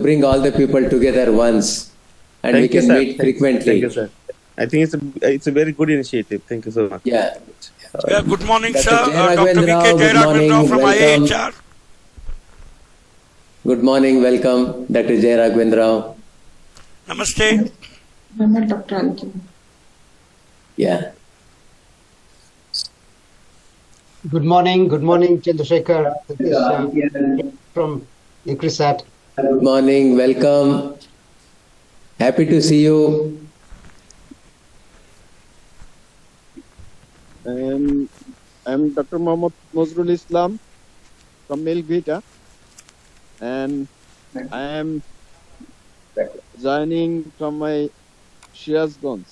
bring all the people together once and we can meet frequently. Thank you, sir. I think it's a very good initiative. Thank you so much. Yeah. Good morning, Dr. sir. Dr. V.K. Good morning. Jayaraghavan from Welcome. IHR. Good morning. Welcome, Dr. Jayaraghavan Rao. Namaste. Namaste, Dr. Alki. Yeah. Good morning, Chandrasekhar. This is from ICRISAT. Good morning, welcome. Happy to see you. I'm Dr. Mohammad Nazrul Islam from Melvita, and I am joining from my Shirazganj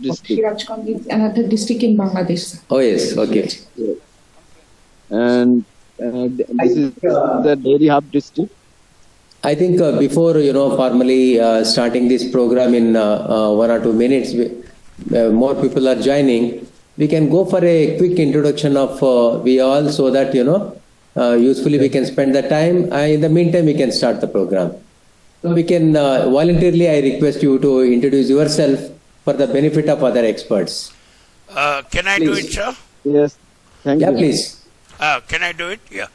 district. Shirazganj is another district in Bangladesh. Oh yes, okay. And this is the Dairy Hub district. I think before formally starting this program in 1 or 2 minutes, more people are joining. We can go for a quick introduction of we all, so that usefully we can spend the time. In the meantime, we can start the program. So we can voluntarily. I request you to introduce yourself for the benefit of other experts. Can I do it, sir? Yes. Thank you. Yeah, please. Can I do it? Yeah.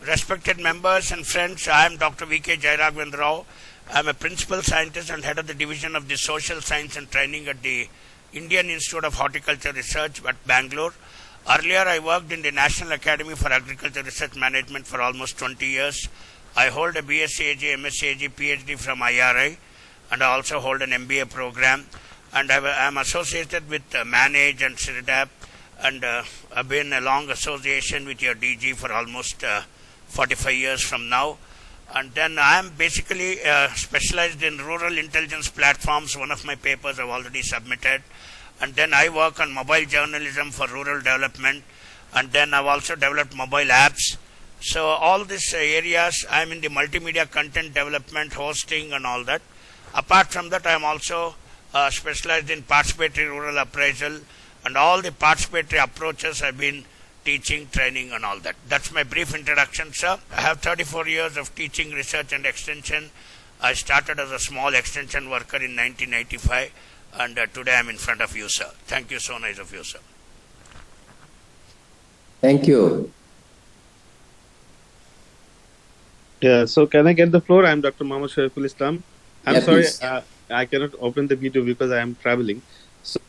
Respected members and friends, I am Dr. V.K. Jayaraghavan Rao. I am a principal scientist and head of the division of the social science and training at the Indian Institute of Horticulture Research at Bangalore. Earlier, I worked in the National Academy for Agriculture Research Management for almost 20 years. I hold a BSc AG, MSc AG, PhD from IRI, and I also hold an MBA program. And I am associated with Manage and CIRDAP, and I've been a long association with your DG for almost 45 years from now. And then I am basically specialized in rural intelligence platforms. One of my papers I've already submitted. And then I work on mobile journalism for rural development. And then I've also developed mobile apps. So all these areas, I'm in the multimedia content development, hosting and all that. Apart from that, I'm also specialized in participatory rural appraisal, and all the participatory approaches I've been teaching, training and all that. That's my brief introduction, sir. I have 34 years of teaching, research and extension. I started as a small extension worker in 1985, and today I'm in front of you, sir. Thank you, so nice of you, sir. Thank you. Yeah, so can I get the floor? I'm Dr. Mohammad Shariful Islam. I'm sorry, I cannot open the video because I am traveling. So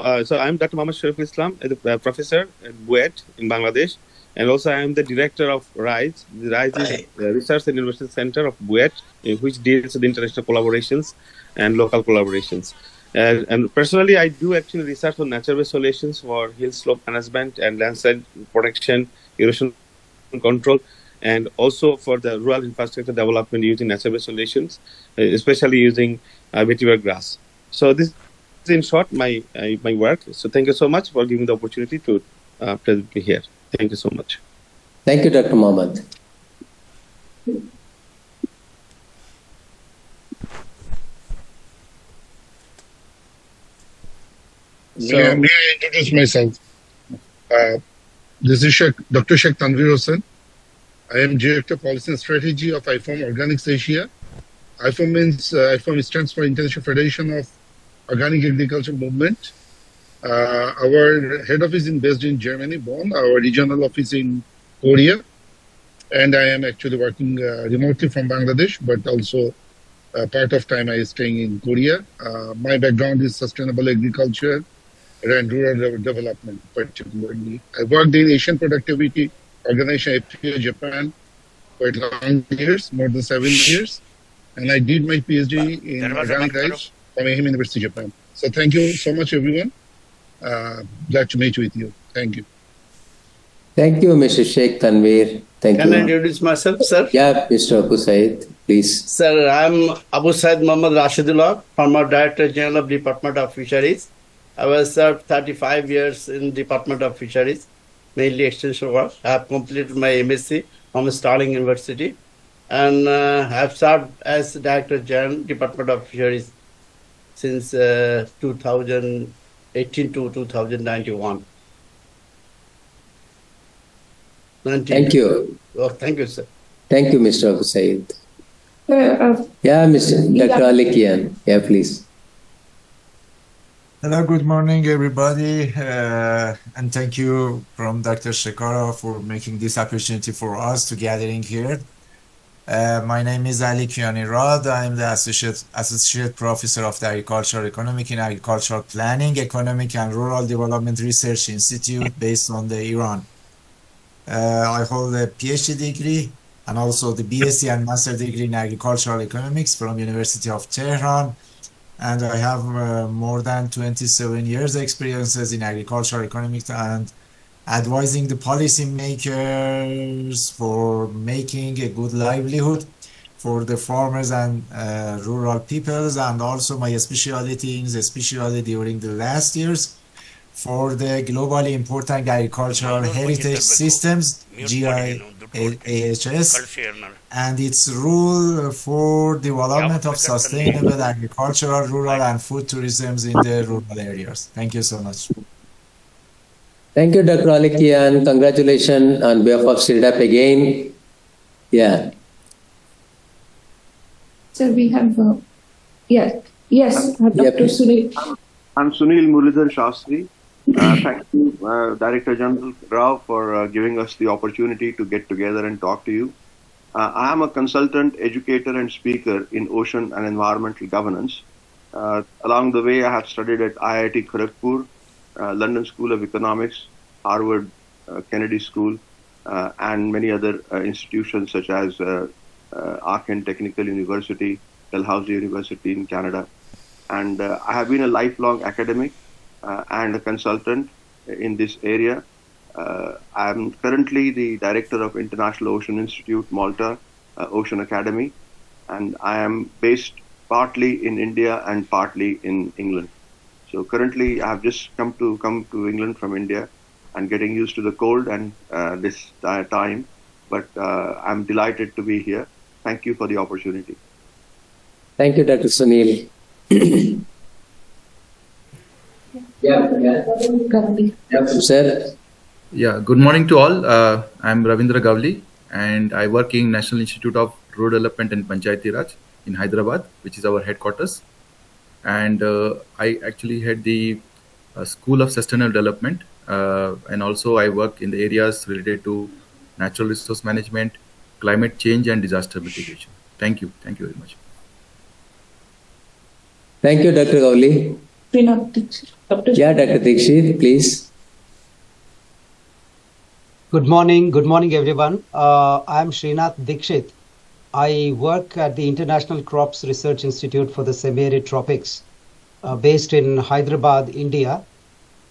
I'm Dr. Mohammad Shariful Islam, a professor at BUET in Bangladesh, and also I am the director of RISE. The RISE is the Research and Innovation Center of BUET, which deals with international collaborations and local collaborations. And personally, I do actually research on nature-based solutions for hill slope management and landslide protection, erosion control, and also for the rural infrastructure development using nature-based solutions, especially using vetiver grass. So this is in short my work. So thank you so much for giving the opportunity to present me here. Thank you so much. Thank you, Dr. Mohammed. So, may I introduce myself? This is Dr. Sheikh Tanveer Hossain. I am Director of Policy and Strategy of IFOM Organics Asia. IFOM stands for International Federation of Organic Agriculture Movement. Our head office is based in Germany, Bonn. Our regional office in Korea. And I am actually working remotely from Bangladesh, but also part of time I am staying in Korea. My background is sustainable agriculture and rural development, particularly. I worked in Asian Productivity Organization, APO, Japan, quite long years, more than 7 years. And I did my PhD in organic rice from Ehime University, Japan. So thank you so much, everyone. Glad to meet with you. Thank you. Thank you, Mr. Sheikh Tanveer. Thank you. Can I introduce myself, sir? Yeah, Mr. Abu Said, please. Sir, I'm Abu Said Muhammad Rashidullah, former Director General of Department of Fisheries. I was served 35 years in Department of Fisheries, mainly extension work. I have completed my MSc from Stirling University, and I have served as Director General Department of Fisheries since 2018 to 2091. Thank you. Oh, thank you, sir. Thank you, Mr. Abu Said. Uh, Yeah, Mr. Dr. Alikian. Yeah, please. Hello, good morning, everybody. And thank you from Dr. Shekara for making this opportunity for us to gathering here. My name is Ali Kianirad. I'm the Associate Professor of the Agricultural Economic in Agricultural Planning, Economic and Rural Development Research Institute based on the Iran. I hold a PhD degree and also the BSc and Master degree in Agricultural Economics from University of Tehran. And I have more than 27 years experiences in agricultural economics and advising the policymakers for making a good livelihood for the farmers and rural peoples, and also my specialty is especially during the last years for the globally important agricultural heritage systems, GIAHS, and its role for development of sustainable agricultural, rural, and food tourism in the rural areas. Thank you so much. Thank you, Dr. Alikian. Congratulations on behalf of CIRDAP again. Yeah. Sir, we have, yes, Dr. Sunil. I'm Sunil Muralidhar Shastri. Thank you, Director General Rao, for giving us the opportunity to get together and talk to you. I am a consultant, educator, and speaker in ocean and environmental governance. Along the way, I have studied at IIT Kharagpur, London School of Economics, Harvard Kennedy School, and many other institutions such as Aachen Technical University, Dalhousie University in Canada. And I have been a lifelong academic and a consultant in this area. I am currently the director of International Ocean Institute, Malta Ocean Academy, and I am based partly in India and partly in England. So currently, I have just come to England from India and getting used to the cold and this time. But I'm delighted to be here. Thank you for the opportunity. Thank you, Dr. Sunil. Sir. Yeah, good morning to all. I'm Ravindra Gavli, and I work in National Institute of Rural Development and Panchayati Raj in Hyderabad, which is our headquarters. And I actually head the School of Sustainable Development, and also I work in the areas related to natural resource management, climate change, and disaster mitigation. Thank you. Thank you very much. Thank you, Dr. Gavli. Yeah, Dr. Dikshit, please. Good morning, everyone. I'm Srinath Dikshit. I work at the International Crops Research Institute for the Semi-Arid Tropics, based in Hyderabad, India.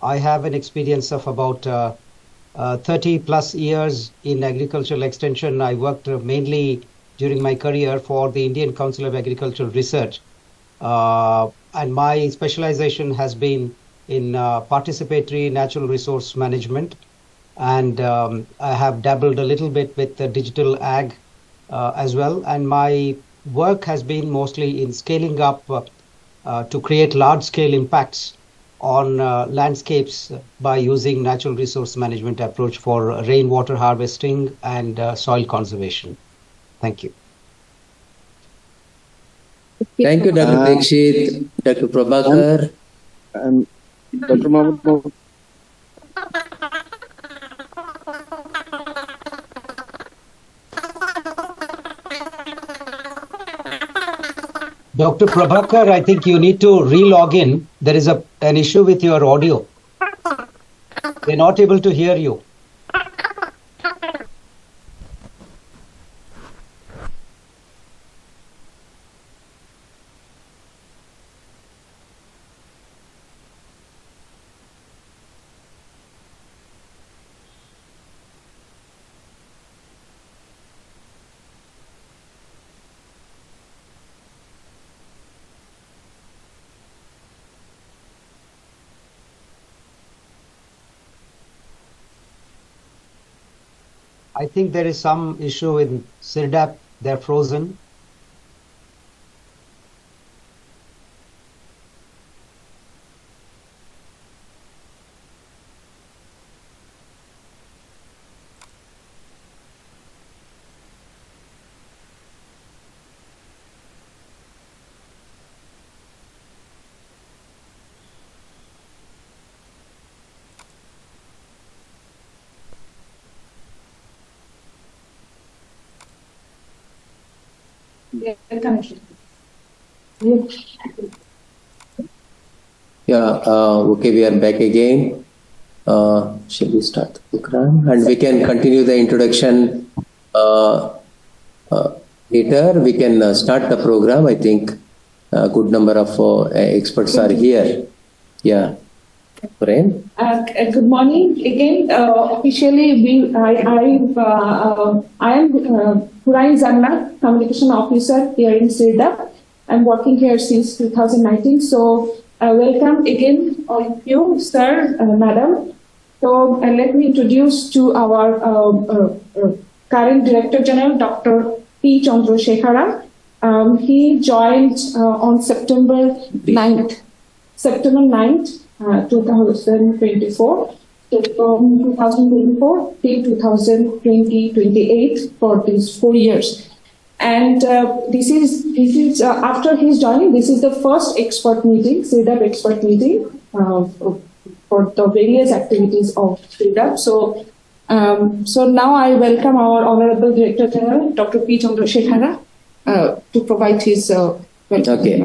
I have an experience of about 30 plus years in agricultural extension. I worked mainly during my career for the Indian Council of Agricultural Research. And my specialization has been in participatory natural resource management. And I have dabbled a little bit with the digital ag as well. And my work has been mostly in scaling up to create large-scale impacts on landscapes by using natural resource management approach for rainwater harvesting and soil conservation. Thank you. Thank you, Dr. Dikshit. Dr. Prabhakar. Dr. Mohammed. Dr. Prabhakar, I think you need to re-log in. There is an issue with your audio. We're not able to hear you. I think there is some issue with CIRDAP. They're frozen. Okay, we are back again. Shall we start the program? And we can continue the introduction later. We can start the program. I think a good number of experts are here. Yeah. Brian? Good morning again. Officially, I am Brian Zanna, Communication Officer here in CIRDAP. I'm working here since 2019. So welcome again all of you, sir, madam. So let me introduce to our current Director General, Dr. P. Chandrasekhara. He joined on September 9th, 2024. So from 2024 till 2028 for these 4 years. And this is after his joining, this is the first expert meeting, CIRDAP expert meeting for the various activities of CIRDAP. So now I welcome our Honorable Director General, Dr. P. Chandrasekhara, to provide his welcome. Okay.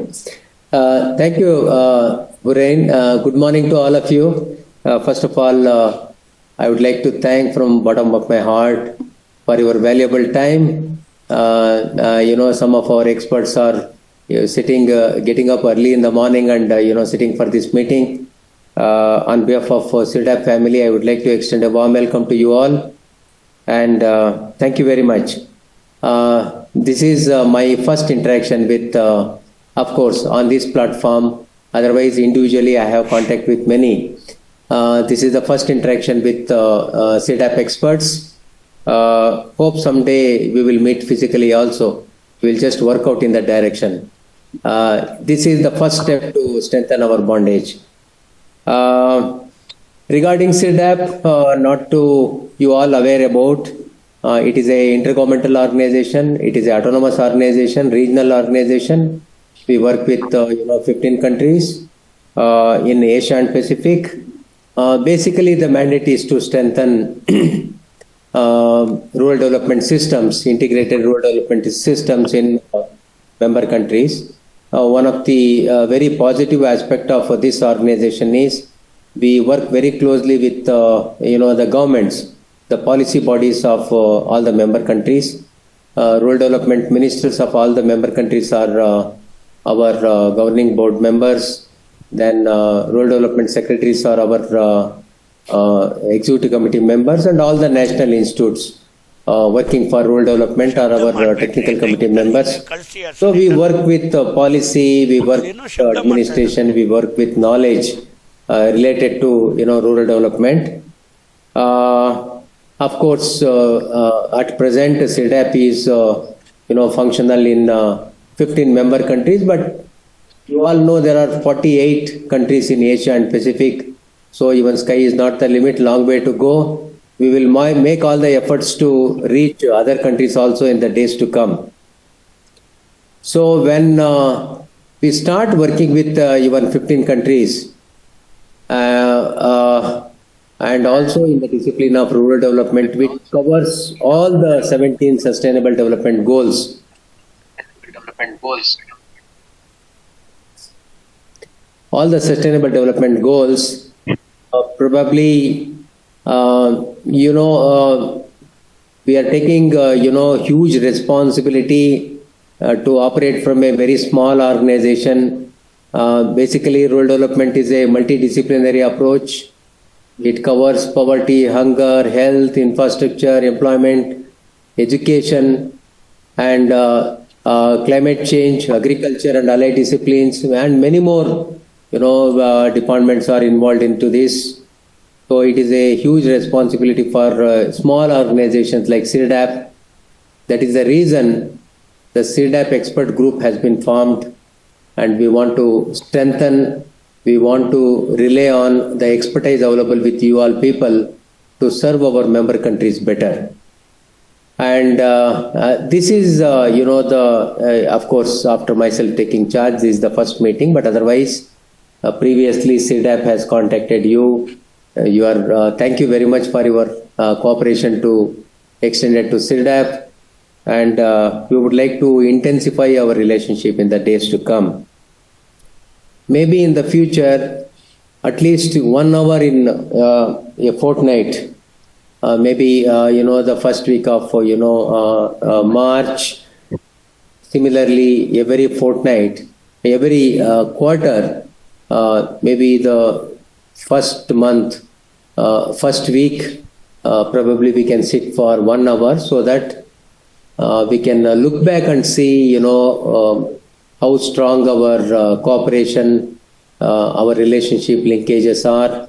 Thank you, Burain. Good morning to all of you. First of all, I would like to thank from bottom of my heart for your valuable time. Some of our experts are getting up early in the morning and, sitting for this meeting. On behalf of CIRDAP family, I would like to extend a warm welcome to you all. And thank you very much. This is my first interaction with, of course, on this platform. Otherwise, individually, I have contact with many. This is the first interaction with CIRDAP experts. Hope someday we will meet physically also. We'll just work out in that direction. This is the first step to strengthen our bondage. Regarding CIRDAP, not to you all aware about, it is a intergovernmental organization. It is an autonomous organization, regional organization. We work with 15 countries in Asia and Pacific. Basically, the mandate is to strengthen rural development systems, integrated rural development systems in member countries. One of the very positive aspect of this organization is we work very closely with the governments, the policy bodies of all the member countries. Rural development ministers of all the member countries are our governing board members. Then rural development secretaries are our executive committee members, and all the national institutes working for rural development are our technical committee members. So we work with policy, we work with administration, we work with knowledge related to rural development. Of course, at present, CIRDAP is functional in 15 member countries, but you all know there are 48 countries in Asia and Pacific. So even sky is not the limit, long way to go. We will make all the efforts to reach other countries also in the days to come. So when we start working with even 15 countries, and also in the discipline of rural development, which covers all the 17 sustainable development goals. All the sustainable development goals, probably, we are taking, huge responsibility to operate from a very small organization. Basically, rural development is a multidisciplinary approach. It covers poverty, hunger, health, infrastructure, employment, education, and climate change, agriculture and allied disciplines, and many more, departments are involved into this. So it is a huge responsibility for small organizations like CIRDAP. That is the reason the CIRDAP expert group has been formed, and we want to strengthen, we want to rely on the expertise available with you all people to serve our member countries better. And this is, of course, after myself taking charge, this is the first meeting, but otherwise, previously CIRDAP has contacted you. Thank you very much for your cooperation to extend it to CIRDAP. and we would like to intensify our relationship in the days to come. Maybe in the future, at least 1 hour in a fortnight, maybe the first week of March. Similarly, every fortnight, every quarter, maybe the first month, first week, probably we can sit for 1 hour, so that we can look back and see, how strong our cooperation, our relationship linkages are,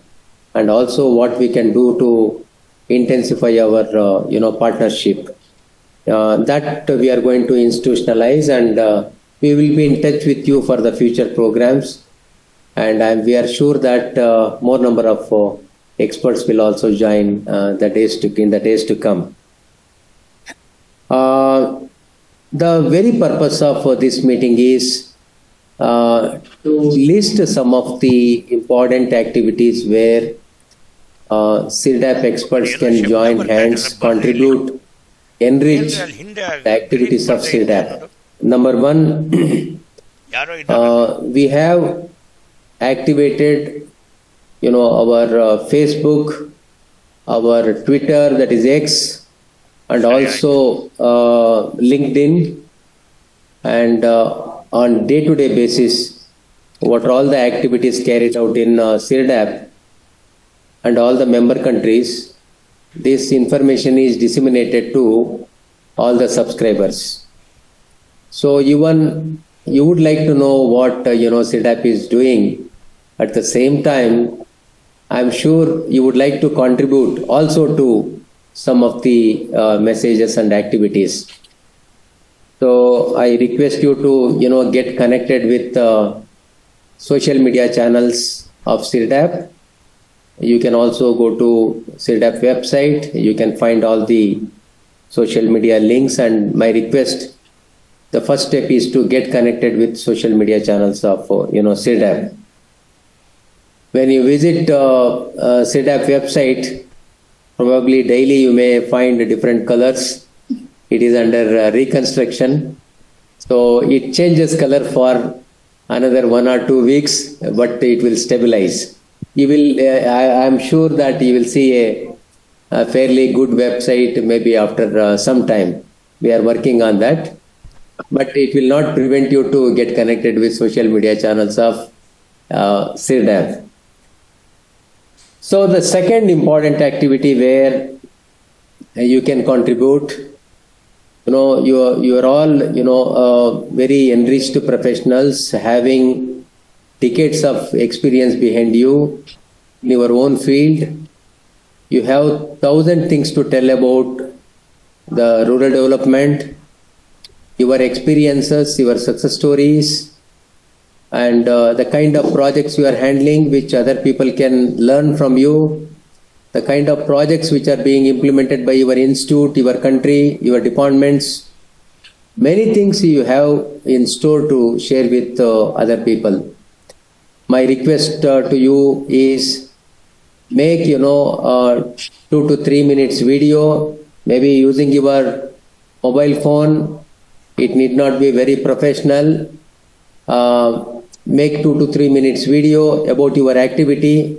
and also what we can do to intensify our, partnership. That we are going to institutionalize, and we will be in touch with you for the future programs. And we are sure that more number of experts will also join in the days to come. The very purpose of this meeting is to list some of the important activities where CIRDAP experts can join hands, contribute, enrich the activities of CIRDAP. Number one, we have activated, our Facebook, our Twitter, that is X, and also LinkedIn, and on day-to-day basis, what are all the activities carried out in CIRDAP and all the member countries. This information is disseminated to all the subscribers. So even you would like to know what CIRDAP is doing. At the same time, I'm sure you would like to contribute also to some of the messages and activities. So I request you to get connected with social media channels of CIRDAP. You can also go to CIRDAP website. You can find all the social media links, and my request, the first step is to get connected with social media channels of CIRDAP. When you visit CIRDAP website, probably daily you may find different colors. It is under reconstruction, so it changes color for another 1 or 2 weeks, but it will stabilize. You will, I am sure that you will see a fairly good website maybe after some time. We are working on that, but it will not prevent you to get connected with social media channels of CIRDAP. So the second important activity where you can contribute, you are all very enriched professionals having decades of experience behind you in your own field. You have 1,000 things to tell about the rural development, your experiences, your success stories, and the kind of projects you are handling which other people can learn from you, the kind of projects which are being implemented by your institute, your country, your departments. Many things you have in store to share with other people. My request to you is make 2 to 3 minutes video, maybe using your mobile phone. It need not be very professional. Make 2 to 3 minutes video about your activity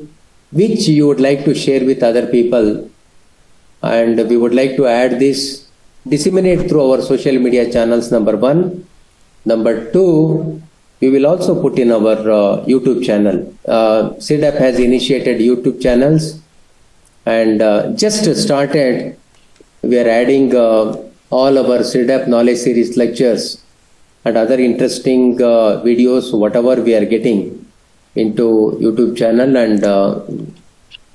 which you would like to share with other people, and we would like to add this, disseminate through our social media channels, number one. Number two, we will also put in our YouTube channel. CIRDAP has initiated YouTube channels, and just started. We are adding all our CIRDAP knowledge series lectures and other interesting videos, whatever we are getting into YouTube channel, and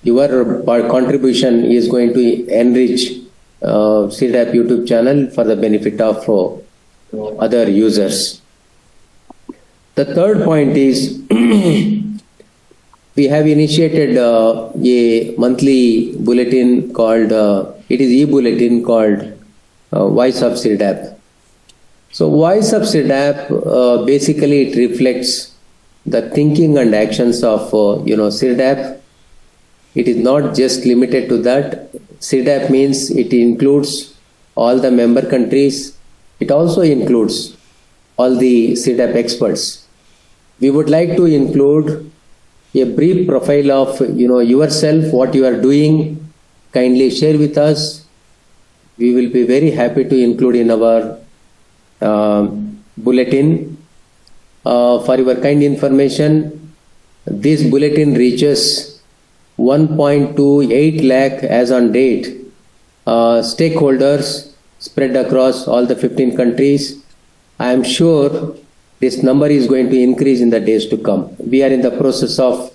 your contribution is going to enrich CIRDAP YouTube channel for the benefit of other users. The third point is we have initiated a monthly bulletin called, it is e-bulletin called Voice of CIRDAP. So Voice of CIRDAP, basically it reflects the thinking and actions of CIRDAP. It is not just limited to that. CIRDAP means it includes all the member countries. It also includes all the CIRDAP experts. We would like to include a brief profile of yourself, what you are doing. Kindly share with us. We will be very happy to include in our bulletin. For your kind information, this bulletin reaches 1.28 lakh as on date stakeholders spread across all the 15 countries. I am sure this number is going to increase in the days to come. We are in the process of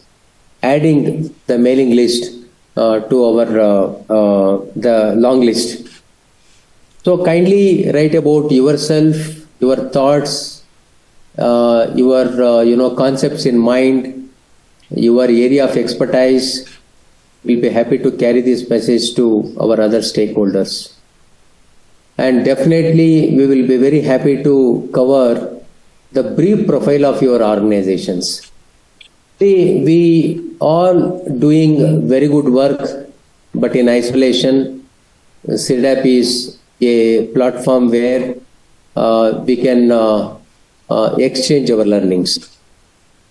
adding the mailing list to our the long list. So kindly write about yourself, your thoughts, your concepts in mind, your area of expertise. We'll be happy to carry this message to our other stakeholders. And definitely we will be very happy to cover the brief profile of your organizations. See, we all doing very good work, but in isolation. CIRDAP is a platform where we can exchange our learnings.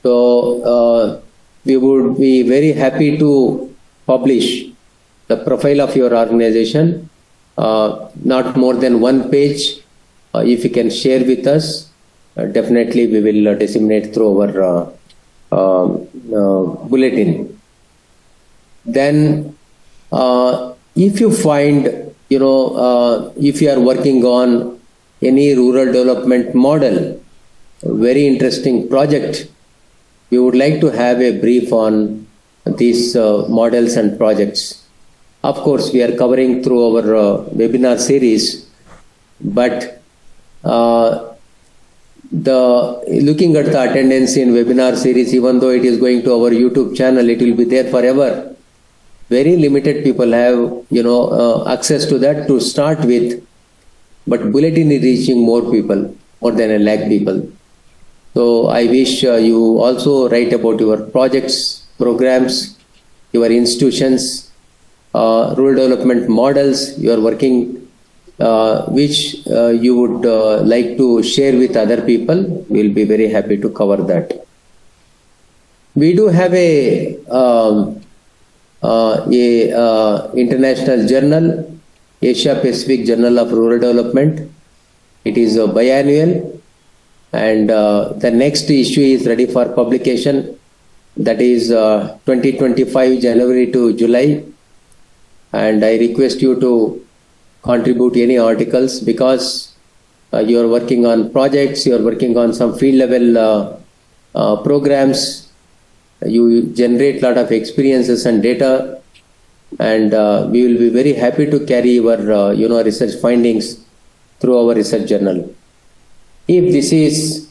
So we would be very happy to publish the profile of your organization, not more than one page. If you can share with us, definitely we will disseminate through our bulletin. Then if you find, if you are working on any rural development model, very interesting project, we would like to have a brief on these models and projects. Of course, we are covering through our webinar series, but looking at the attendance in webinar series, even though it is going to our YouTube channel, it will be there forever. Very limited people have, access to that to start with, but bulletin is reaching more people, more than 1 lakh people. So I wish you also write about your projects, programs, your institutions, rural development models you are working, which you would like to share with other people. We will be very happy to cover that. We do have a international journal, Asia Pacific Journal of Rural Development. It is biannual, and the next issue is ready for publication. That is 2025 January to July, and I request you to contribute any articles, because you are working on projects, you are working on some field level programs, you generate a lot of experiences and data, and we will be very happy to carry our research findings through our research journal. If this is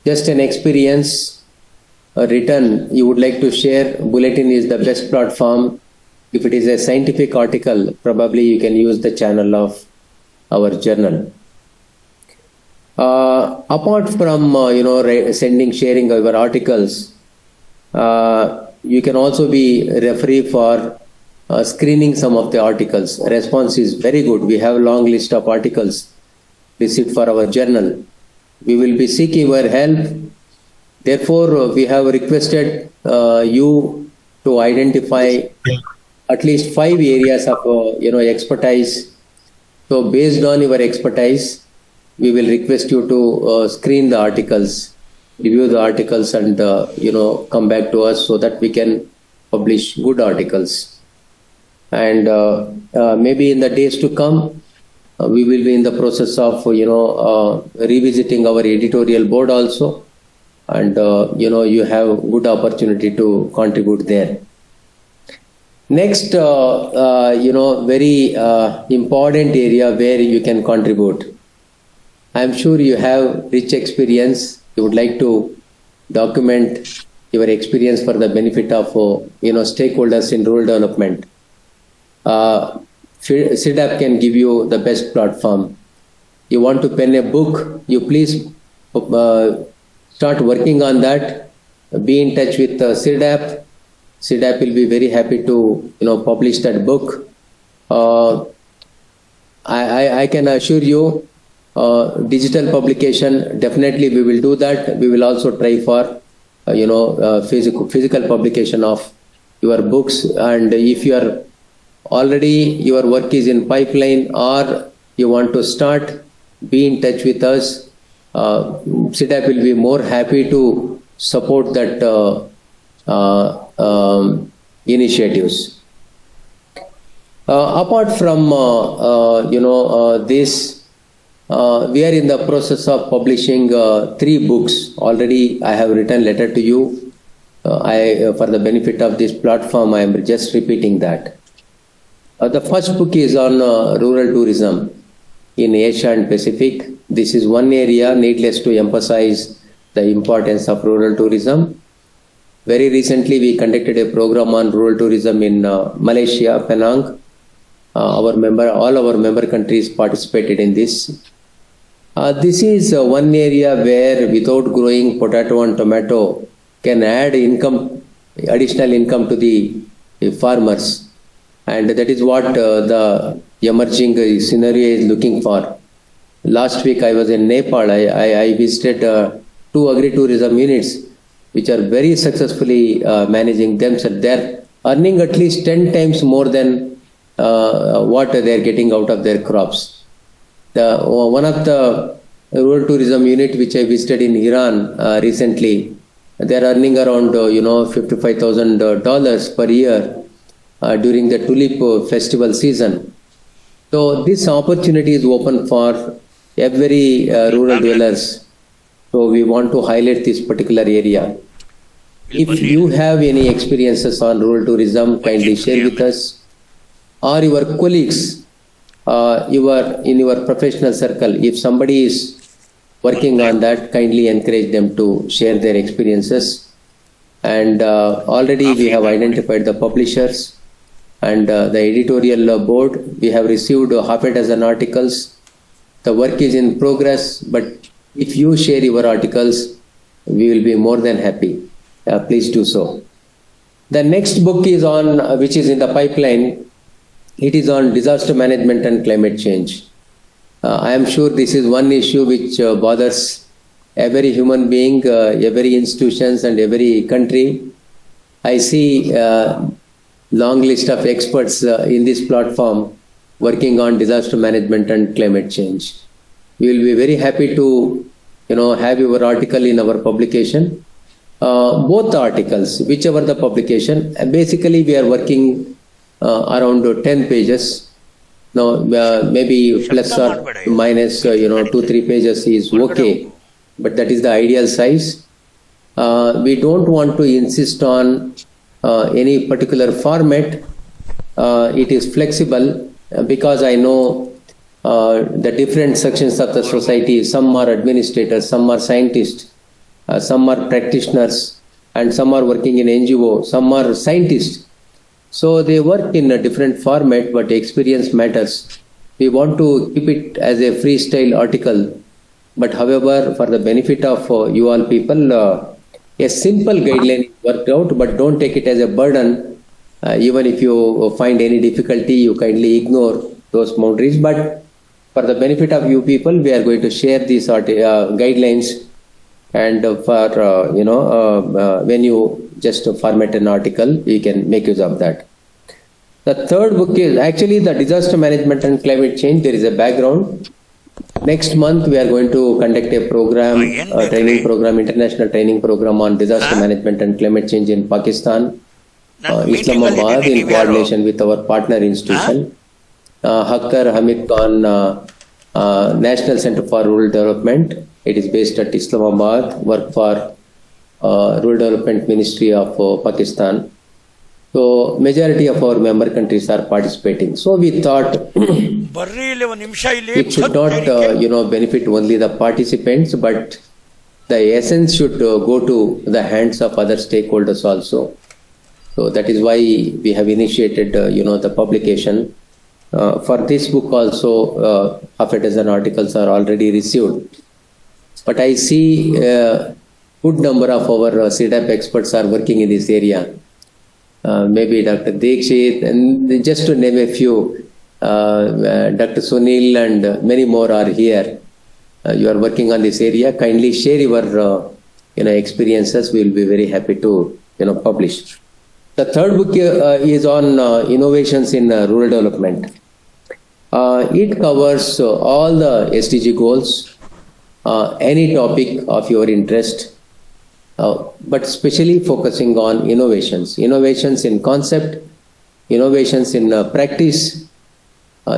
just an experience written you would like to share, bulletin is the best platform. If it is a scientific article, probably you can use the channel of our journal. Apart from sharing our articles, you can also be referee for screening some of the articles. Response is very good. We have a long list of articles received for our journal. We will be seeking your help. Therefore, we have requested you to identify at least 5 areas of expertise. So based on your expertise, we will request you to screen the articles, review the articles, and come back to us so that we can publish good articles. And maybe in the days to come, we will be in the process of revisiting our editorial board also, and you have good opportunity to contribute there. Next, very important area where you can contribute. I am sure you have rich experience. You would like to document your experience for the benefit of stakeholders in rural development. CIRDAP can give you the best platform. You want to pen a book, you please start working on that. Be in touch with CIRDAP. CIRDAP will be very happy to publish that book. I can assure you, digital publication, definitely we will do that. We will also try for, physical publication of your books. And if you are already, your work is in pipeline or you want to start, be in touch with us. CIRDAP will be more happy to support that initiatives. Apart from this, we are in the process of publishing 3 books. Already I have written letter to you. For the benefit of this platform, I am just repeating that. The first book is on rural tourism in Asia and Pacific. This is one area, needless to emphasize the importance of rural tourism. Very recently, we conducted a program on rural tourism in Malaysia, Penang. All our member countries participated in this. This is one area where, without growing potato and tomato, can add additional income to the farmers. And that is what the emerging scenario is looking for. Last week I was in Nepal. I visited 2 agri-tourism units which are very successfully managing themselves. They're earning at least 10 times more than what they're getting out of their crops. One of the rural tourism unit which I visited in Iran recently, they're earning around $55,000 per year during the tulip festival season. So this opportunity is open for every rural dwellers. So we want to highlight this particular area. If you have any experiences on rural tourism, kindly share with us, or your colleagues, in your professional circle. If somebody is working on that, kindly encourage them to share their experiences. And already we have identified the publishers and the editorial board. We have received half a dozen articles. The work is in progress, but if you share your articles, we will be more than happy. Please do so. The next book is on, which is in the pipeline. It is on disaster management and climate change. I am sure this is one issue which bothers every human being, every institutions and every country. I see long list of experts in this platform working on disaster management and climate change. We will be very happy to have your article in our publication. Both articles, whichever the publication, basically we are working around 10 pages. Now maybe plus or minus 2-3 pages is okay, but that is the ideal size. We don't want to insist on any particular format. It is flexible because I know the different sections of the society. Some are administrators, some are scientists, some are practitioners, and some are working in NGO, some are scientists. So they work in a different format, but experience matters. We want to keep it as a freestyle article, but however, for the benefit of you all people, a simple guideline is worked out, but don't take it as a burden. Even if you find any difficulty, you kindly ignore those boundaries. But for the benefit of you people, we are going to share these guidelines. And for when you just format an article, you can make use of that. The third book is actually the disaster management and climate change. There is a background. Next month we are going to conduct a program, international training program on disaster management and climate change in Pakistan, Islamabad, in coordination with our partner institution, Hakkar Hamid Khan National Center for Rural Development. It is based at Islamabad, work for Rural Development Ministry of Pakistan. So majority of our member countries are participating. So we thought it should not benefit only the participants, but the essence should go to the hands of other stakeholders also. So that is why we have initiated the publication. For this book also, half a dozen articles are already received. But I see a good number of our CIRDAP experts are working in this area. Maybe Dr. Dikshit, and just to name a few, Dr. Sunil and many more are here. You are working on this area. Kindly share your experiences. We will be very happy to publish. The third book is on innovations in rural development. It covers all the SDG goals, any topic of your interest, but especially focusing on innovations in concept, innovations in practice,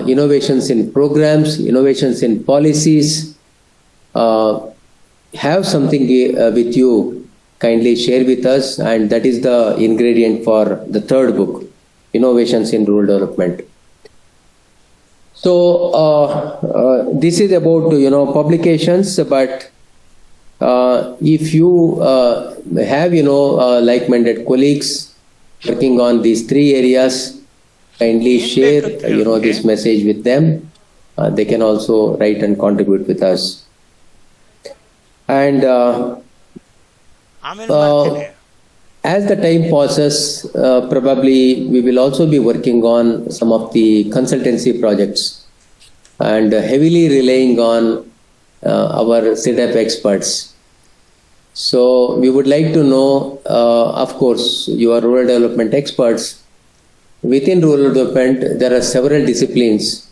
innovations in programs, innovations in policies. Have something with you, kindly share with us, and that is the ingredient for the third book, Innovations in Rural Development. So this is about publications, but if you have like-minded colleagues working on these three areas, kindly share this message with them. They can also write and contribute with us. And as the time passes, probably we will also be working on some of the consultancy projects and heavily relying on our CIRDAP experts. So we would like to know, of course, you are rural development experts. Within rural development, there are several disciplines.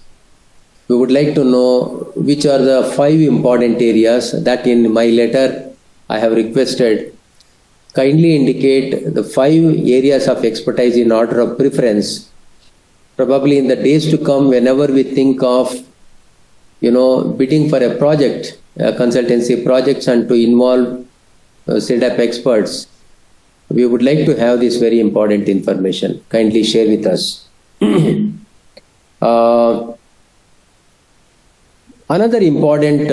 We would like to know which are the 5 important areas that in my letter I have requested. Kindly indicate the 5 areas of expertise in order of preference. Probably in the days to come, whenever we think of, bidding for a project, consultancy projects, and to involve CIRDAP experts, we would like to have this very important information. Kindly share with us. Another important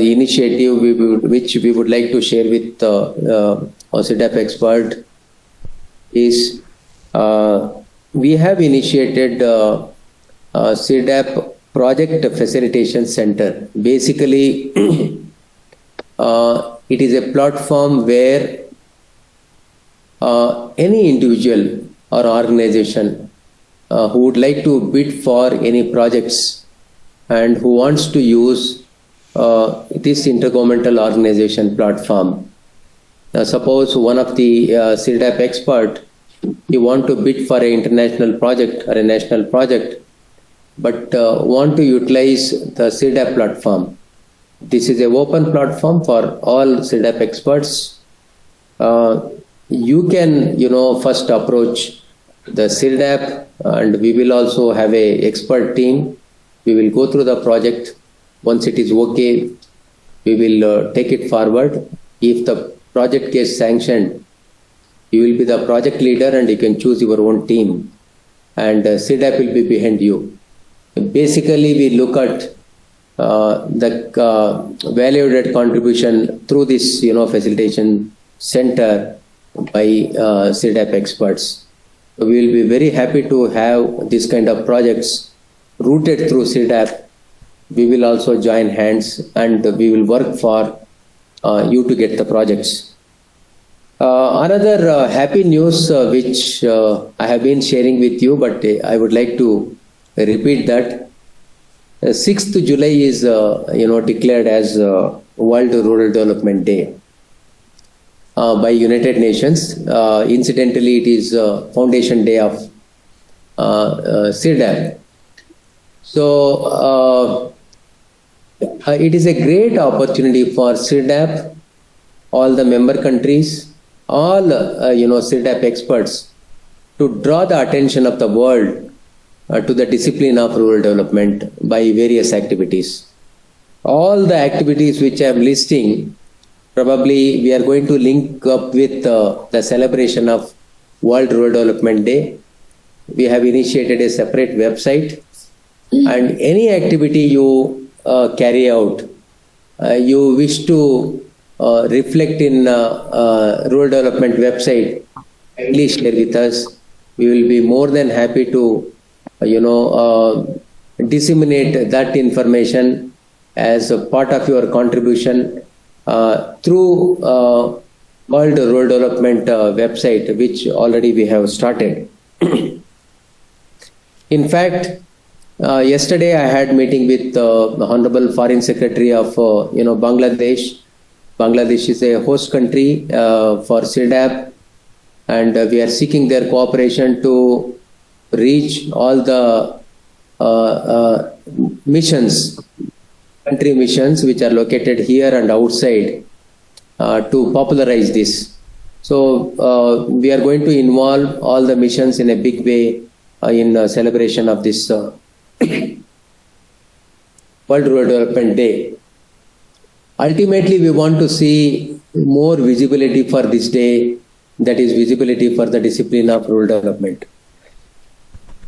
initiative which we would like to share with our CIRDAP expert is we have initiated CIRDAP Project Facilitation Center. Basically, it is a platform where any individual or organization who would like to bid for any projects and who wants to use this intergovernmental organization platform. Suppose one of the CIRDAP expert, you want to bid for an international project or a national project, but want to utilize the CIRDAP platform. This is an open platform for all CIRDAP experts. You can, first approach the CIRDAP, and we will also have an expert team. We will go through the project. Once it is okay, we will take it forward. If the project gets sanctioned, you will be the project leader and you can choose your own team. And CIRDAP will be behind you. Basically, we look at the value-added contribution through this, facilitation center by CIRDAP experts. We will be very happy to have this kind of projects rooted through CIRDAP. We will also join hands and we will work for you to get the projects. Another happy news which I have been sharing with you, but I would like to repeat that. 6th July is declared as World Rural Development Day by United Nations. Incidentally, it is Foundation Day of CIRDAP. So it is a great opportunity for CIRDAP, all the member countries, all CIRDAP experts to draw the attention of the world to the discipline of rural development by various activities. All the activities which I am listing, probably we are going to link up with the celebration of World Rural Development Day. We have initiated a separate website, and any activity you carry out, you wish to reflect in rural development website, kindly share with us. We will be more than happy to disseminate that information as a part of your contribution through World Rural Development website, which already we have started. In fact, Yesterday, I had meeting with the Honorable Foreign Secretary of Bangladesh. Bangladesh is a host country for CIRDAP, and we are seeking their cooperation to reach all the missions, country missions which are located here and outside to popularize this. So we are going to involve all the missions in a big way in celebration of this World Rural Development Day. Ultimately, we want to see more visibility for this day, that is visibility for the discipline of rural development.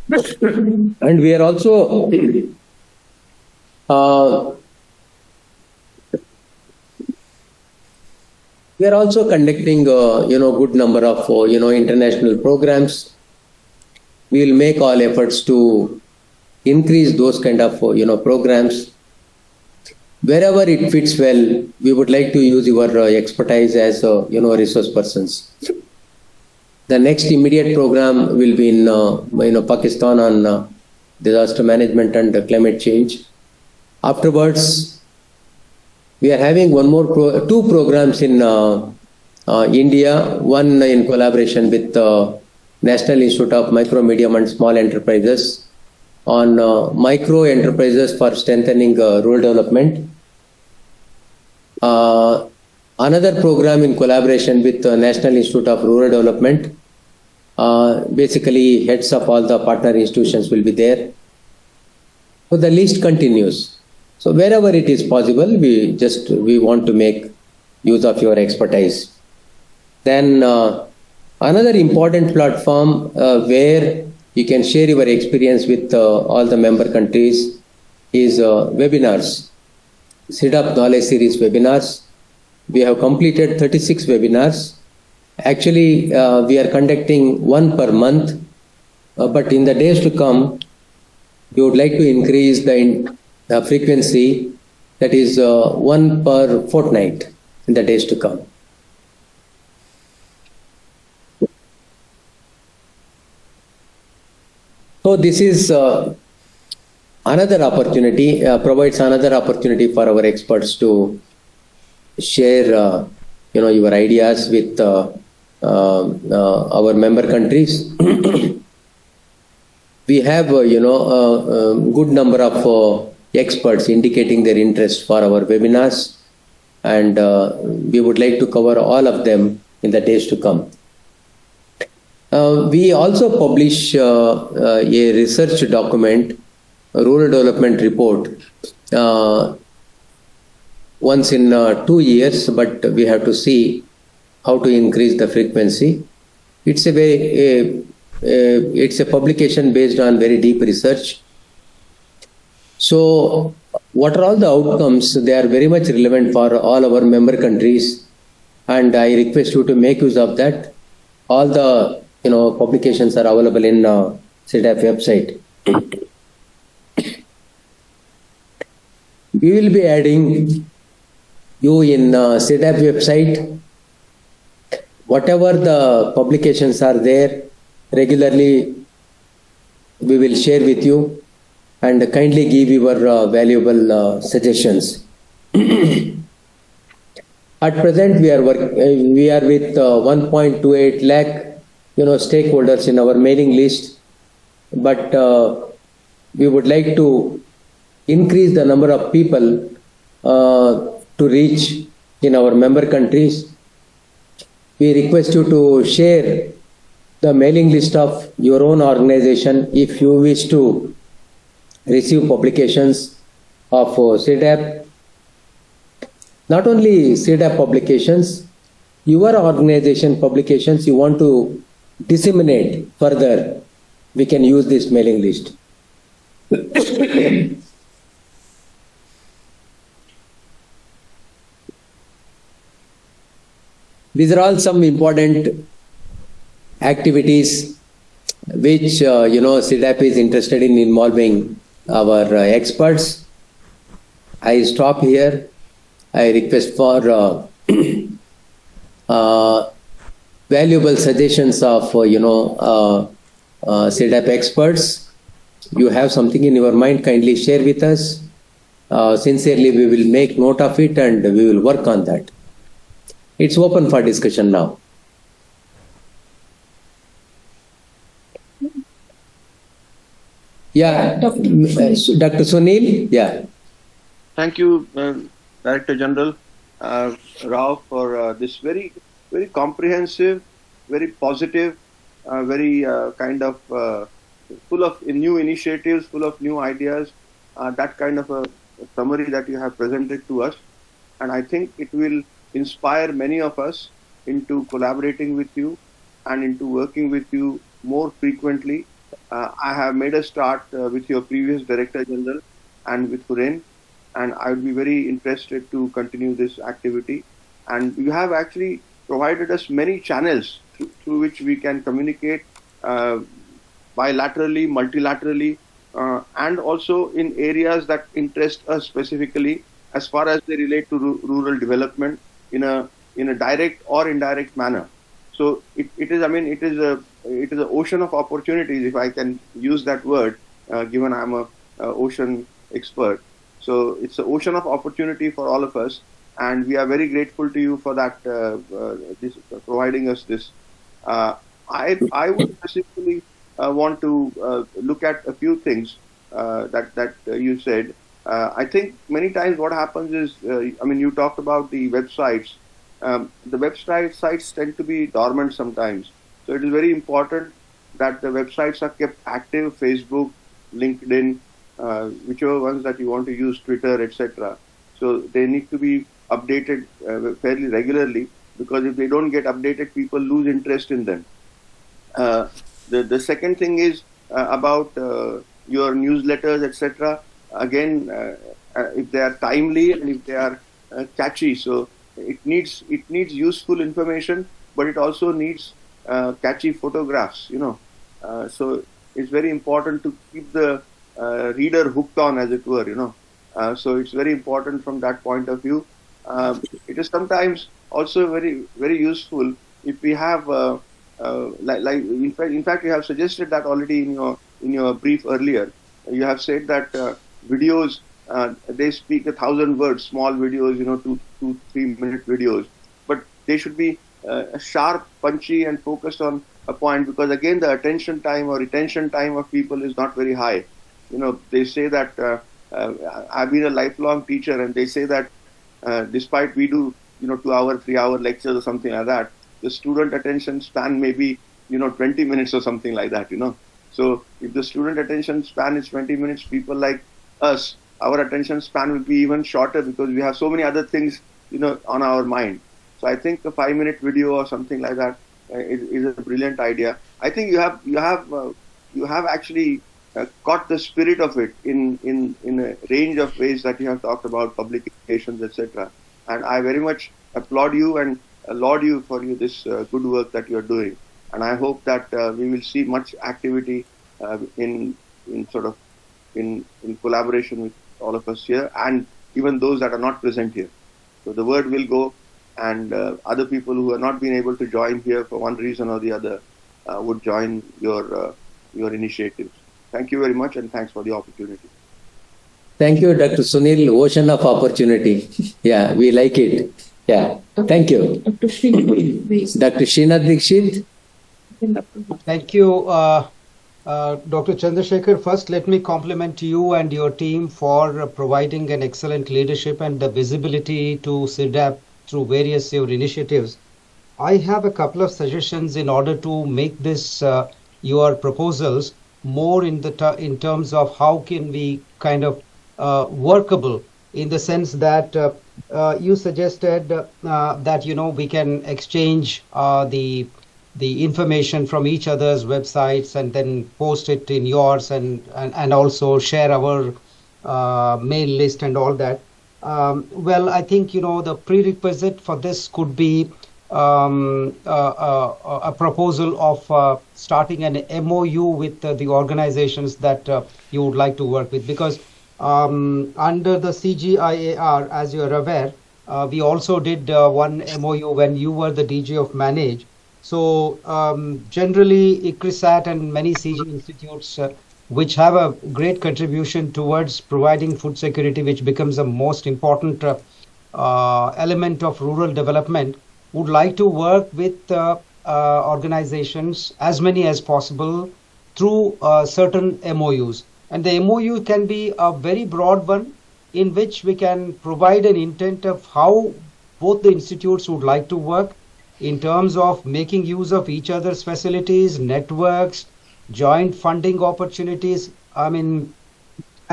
And we are also conducting good number of international programs. We will make all efforts to increase those kind of programs. Wherever it fits well, we would like to use your expertise as resource persons. The next immediate program will be in Pakistan on disaster management and climate change. Afterwards, we are having two programs in India. One in collaboration with National Institute of Micro, Medium and Small Enterprises on micro enterprises for strengthening rural development. Another program in collaboration with the National Institute of Rural Development. Basically, heads of all the partner institutions will be there. So the list continues. So wherever it is possible, we want to make use of your expertise. Then another important platform where you can share your experience with all the member countries is webinars. CIRDAP Knowledge Series webinars. We have completed 36 webinars. Actually, we are conducting one per month, but in the days to come, we would like to increase the frequency, that is one per fortnight in the days to come. So this is another opportunity, provides another opportunity for our experts to share your ideas with our member countries. We have a good number of experts indicating their interest for our webinars, and we would like to cover all of them in the days to come. We also publish a research document, a rural development report, once in 2 years, but we have to see how to increase the frequency. It's a publication based on very deep research. So what are all the outcomes? They are very much relevant for all our member countries, and I request you to make use of that. All the publications are available in CIRDAP website. We will be adding you in CIRDAP website. Whatever the publications are there, regularly we will share with you and kindly give your valuable suggestions. At present, we are with 1.28 lakh stakeholders in our mailing list, but we would like to increase the number of people to reach in our member countries. We request you to share the mailing list of your own organization if you wish to receive publications of CIRDAP. Not only CIRDAP publications, your organization publications you want to disseminate further, we can use this mailing list. These are all some important activities which CIRDAP is interested in involving our experts. I stop here. I request for valuable suggestions of CIRDAP experts, you have something in your mind, kindly share with us. Sincerely, we will make note of it and we will work on that. It's open for discussion now. Yeah, Dr. Sunil, yeah. Thank you, Director General Rao, for this very comprehensive, very positive, very kind of full of new initiatives, full of new ideas, that kind of a summary that you have presented to us. And I think it will inspire many of us into collaborating with you and into working with you more frequently. I have made a start with your previous Director General and with Huren, and I would be very interested to continue this activity. And you have actually provided us many channels through which we can communicate bilaterally, multilaterally, and also in areas that interest us specifically as far as they relate to rural development in a direct or indirect manner. So it is an ocean of opportunities, if I can use that word, given I'm a ocean expert. So it's an ocean of opportunity for all of us, and we are very grateful to you for that, providing us this. I would specifically want to look at a few things that you said. I think many times what happens is, you talked about the websites. The websites tend to be dormant sometimes. So it is very important that the websites are kept active, Facebook, LinkedIn, whichever ones that you want to use, Twitter, etc. So they need to be updated fairly regularly, because if they don't get updated, people lose interest in them. The second thing is about your newsletters, etc. Again, if they are timely and if they are catchy, so it needs useful information, but it also needs catchy photographs. So it's very important to keep the reader hooked on, as it were. So it's very important from that point of view. It is sometimes also very, very useful if we have, in fact, you have suggested that already in your brief earlier. You have said that videos, they speak 1,000 words, small videos, 2-3 minute videos, but they should be sharp, punchy, and focused on a point, because again, the attention time or retention time of people is not very high. They say that I've been a lifelong teacher, and they say that despite we do 2-hour, 3-hour lectures or something like that, the student attention span may be 20 minutes or something like that. So if the student attention span is 20 minutes, people like us, our attention span will be even shorter, because we have so many other things on our mind. So I think a 5-minute video or something like that is a brilliant idea. I think you have actually caught the spirit of it in a range of ways that you have talked about, publications, etc. And I very much applaud you and laud you for this good work that you are doing. And I hope that we will see much activity in collaboration with all of us here, and even those that are not present here. So the word will go, and other people who have not been able to join here for one reason or the other would join your initiatives. Thank you very much, and thanks for the opportunity. Thank you, Dr. Sunil. Ocean of opportunity. Yeah, we like it. Yeah, thank you. Dr. Srinath Dikshit. Thank you, Dr. Chandrasekhar. First, let me compliment you and your team for providing an excellent leadership and the visibility to CIRDAP through various your initiatives. I have a couple of suggestions in order to make this your proposals more in terms of how can we kind of workable, in the sense that you suggested that we can exchange the information from each other's websites and then post it in yours, and also share our mail list and all that. Well, I think the prerequisite for this could be a proposal of starting an MOU with the organizations that you would like to work with, because under the CGIAR, as you are aware, we also did one MOU when you were the DG of Manage. So generally, ICRISAT and many CG institutes which have a great contribution towards providing food security, which becomes a most important element of rural development, would like to work with organizations, as many as possible, through certain MOUs. And the MOU can be a very broad one, in which we can provide an intent of how both the institutes would like to work in terms of making use of each other's facilities, networks, joint funding opportunities, and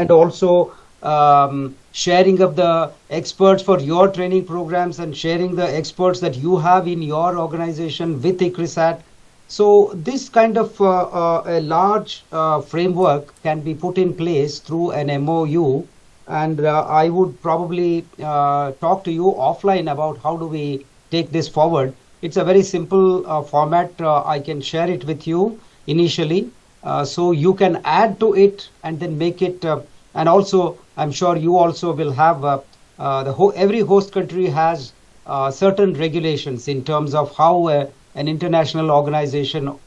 also sharing of the experts for your training programs and sharing the experts that you have in your organization with ICRISAT. So this kind of a large framework can be put in place through an MOU, and I would probably talk to you offline about how do we take this forward. It's a very simple format. I can share it with you initially, so you can add to it and then make it, and also I'm sure you also will have every host country has certain regulations in terms of how an international organization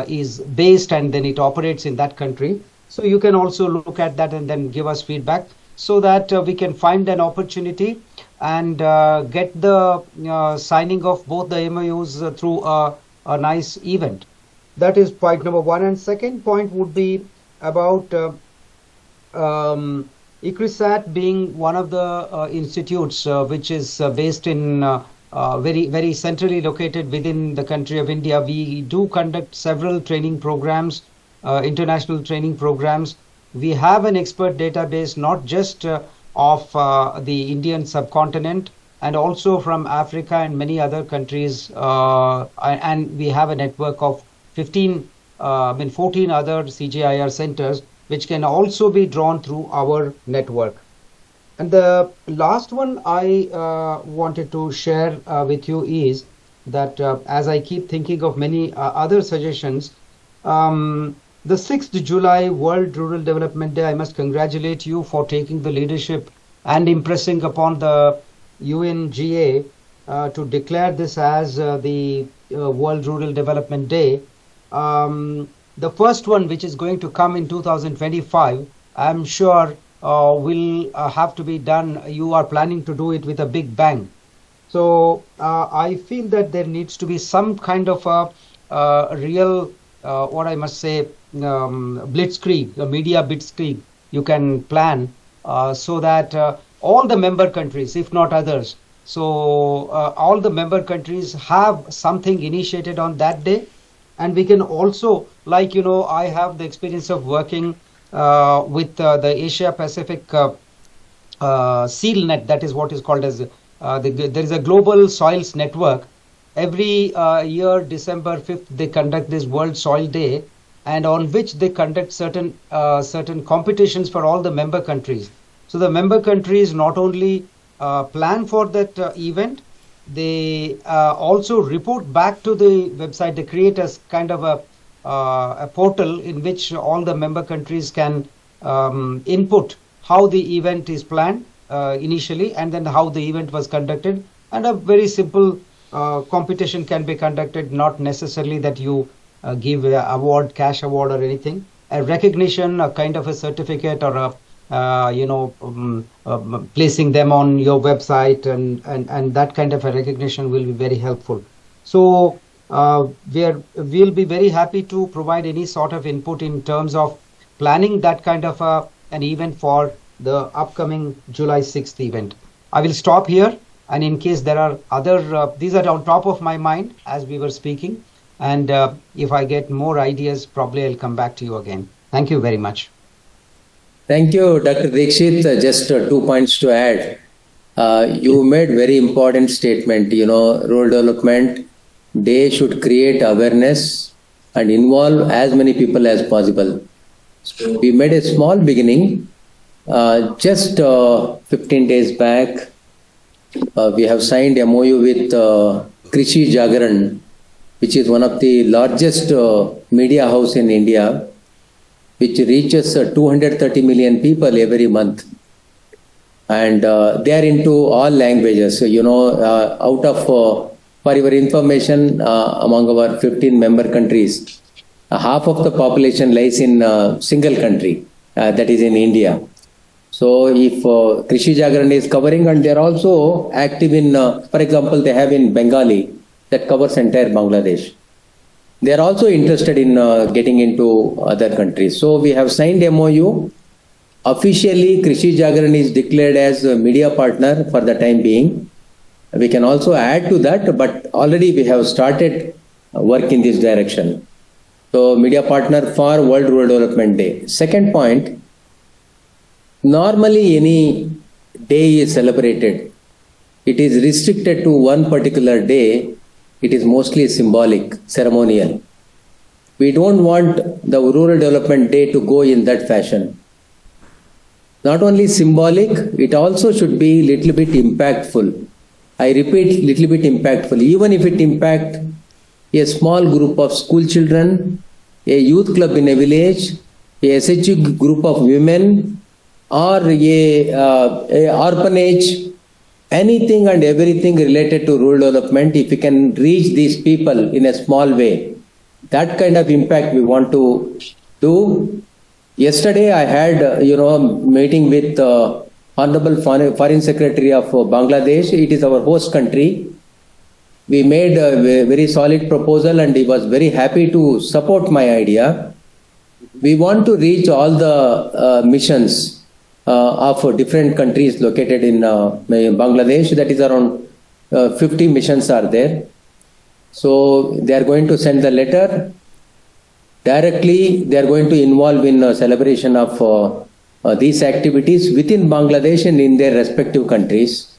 is based and then it operates in that country. So you can also look at that and then give us feedback, so that we can find an opportunity and get the signing of both the MOUs through a nice event. That is point number one. And second point would be about ICRISAT being one of the institutes which is based in very centrally located within the country of India. We do conduct several training programs, international training programs. We have an expert database, not just of the Indian subcontinent, and also from Africa and many other countries. And we have a network of 14 other CGIAR centers, which can also be drawn through our network. And the last one I wanted to share with you is that as I keep thinking of many other suggestions, the 6th July World Rural Development Day, I must congratulate you for taking the leadership and impressing upon the UNGA to declare this as the World Rural Development Day. The first one, which is going to come in 2025, I'm sure will have to be done. You are planning to do it with a big bang. So I feel that there needs to be some kind of a real, what I must say, blitzkrieg, a media blitzkrieg you can plan, so that all the member countries, if not others, so all the member countries have something initiated on that day. And we can also, like, I have the experience of working with the Asia Pacific SEAL-net, that is what is called as, there is a global soils network. Every year, December 5th, they conduct this World Soil Day, and on which they conduct certain competitions for all the member countries. So the member countries not only plan for that event, they also report back to the website. They create a kind of a portal in which all the member countries can input how the event is planned initially, and then how the event was conducted. And a very simple competition can be conducted, not necessarily that you give an award, cash award or anything. A recognition, a kind of a certificate, or a placing them on your website, and that kind of a recognition will be very helpful. So we'll be very happy to provide any sort of input in terms of planning that kind of an event for the upcoming July 6th event. I will stop here, and in case there are other, these are on top of my mind as we were speaking, and if I get more ideas, probably I'll come back to you again. Thank you very much. Thank you, Dr. Dikshit. Just 2 points to add. You made very important statement. Rural Development Day should create awareness and involve as many people as possible. So we made a small beginning. Just 15 days back, we have signed MOU with Krishi Jagaran, which is one of the largest media house in India, which reaches 230 million people every month. And they are into all languages. So, out of, for your information, among our 15 member countries, half of the population lies in a single country, that is in India. So if Krishi Jagran is covering, and they are also active in, for example, they have in Bengali that covers entire Bangladesh. They are also interested in getting into other countries. So we have signed MOU. Officially, Krishi Jagran is declared as a media partner for the time being. We can also add to that, but already we have started work in this direction. So media partner for World Rural Development Day. Second point, normally any day is celebrated. It is restricted to one particular day. It is mostly symbolic, ceremonial. We don't want the Rural Development Day to go in that fashion. Not only symbolic, it also should be little bit impactful. I repeat, little bit impactful. Even if it impact a small group of school children, a youth club in a village, a SHG group of women, or a orphanage, anything and everything related to rural development, if we can reach these people in a small way, that kind of impact we want to do. Yesterday I had, meeting with Honorable Foreign Secretary of Bangladesh. It is our host country. We made a very solid proposal and he was very happy to support my idea. We want to reach all the missions of different countries located in Bangladesh. That is around 50 missions are there. So they are going to send the letter. Directly, they are going to involve in celebration of these activities within Bangladesh and in their respective countries.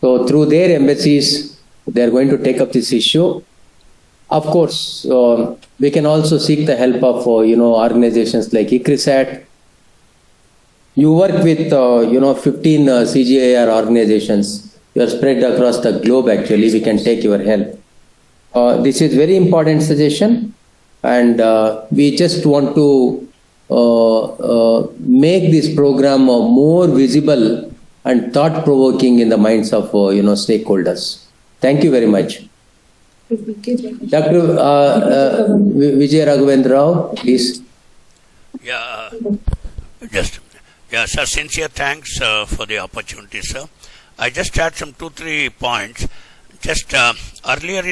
So through their embassies, they are going to take up this issue. Of course, we can also seek the help of organizations like ICRISAT. You work with 15 CGIAR organizations. You are spread across the globe. Actually, we can take your help. This is very important suggestion, and we just want to make this program more visible and thought-provoking in the minds of stakeholders. Thank you very much. Dr. Vijay Raghavendra Rao, please. Yeah, sir, sincere thanks for the opportunity, sir. I just had some 2-3 points. Just earlier,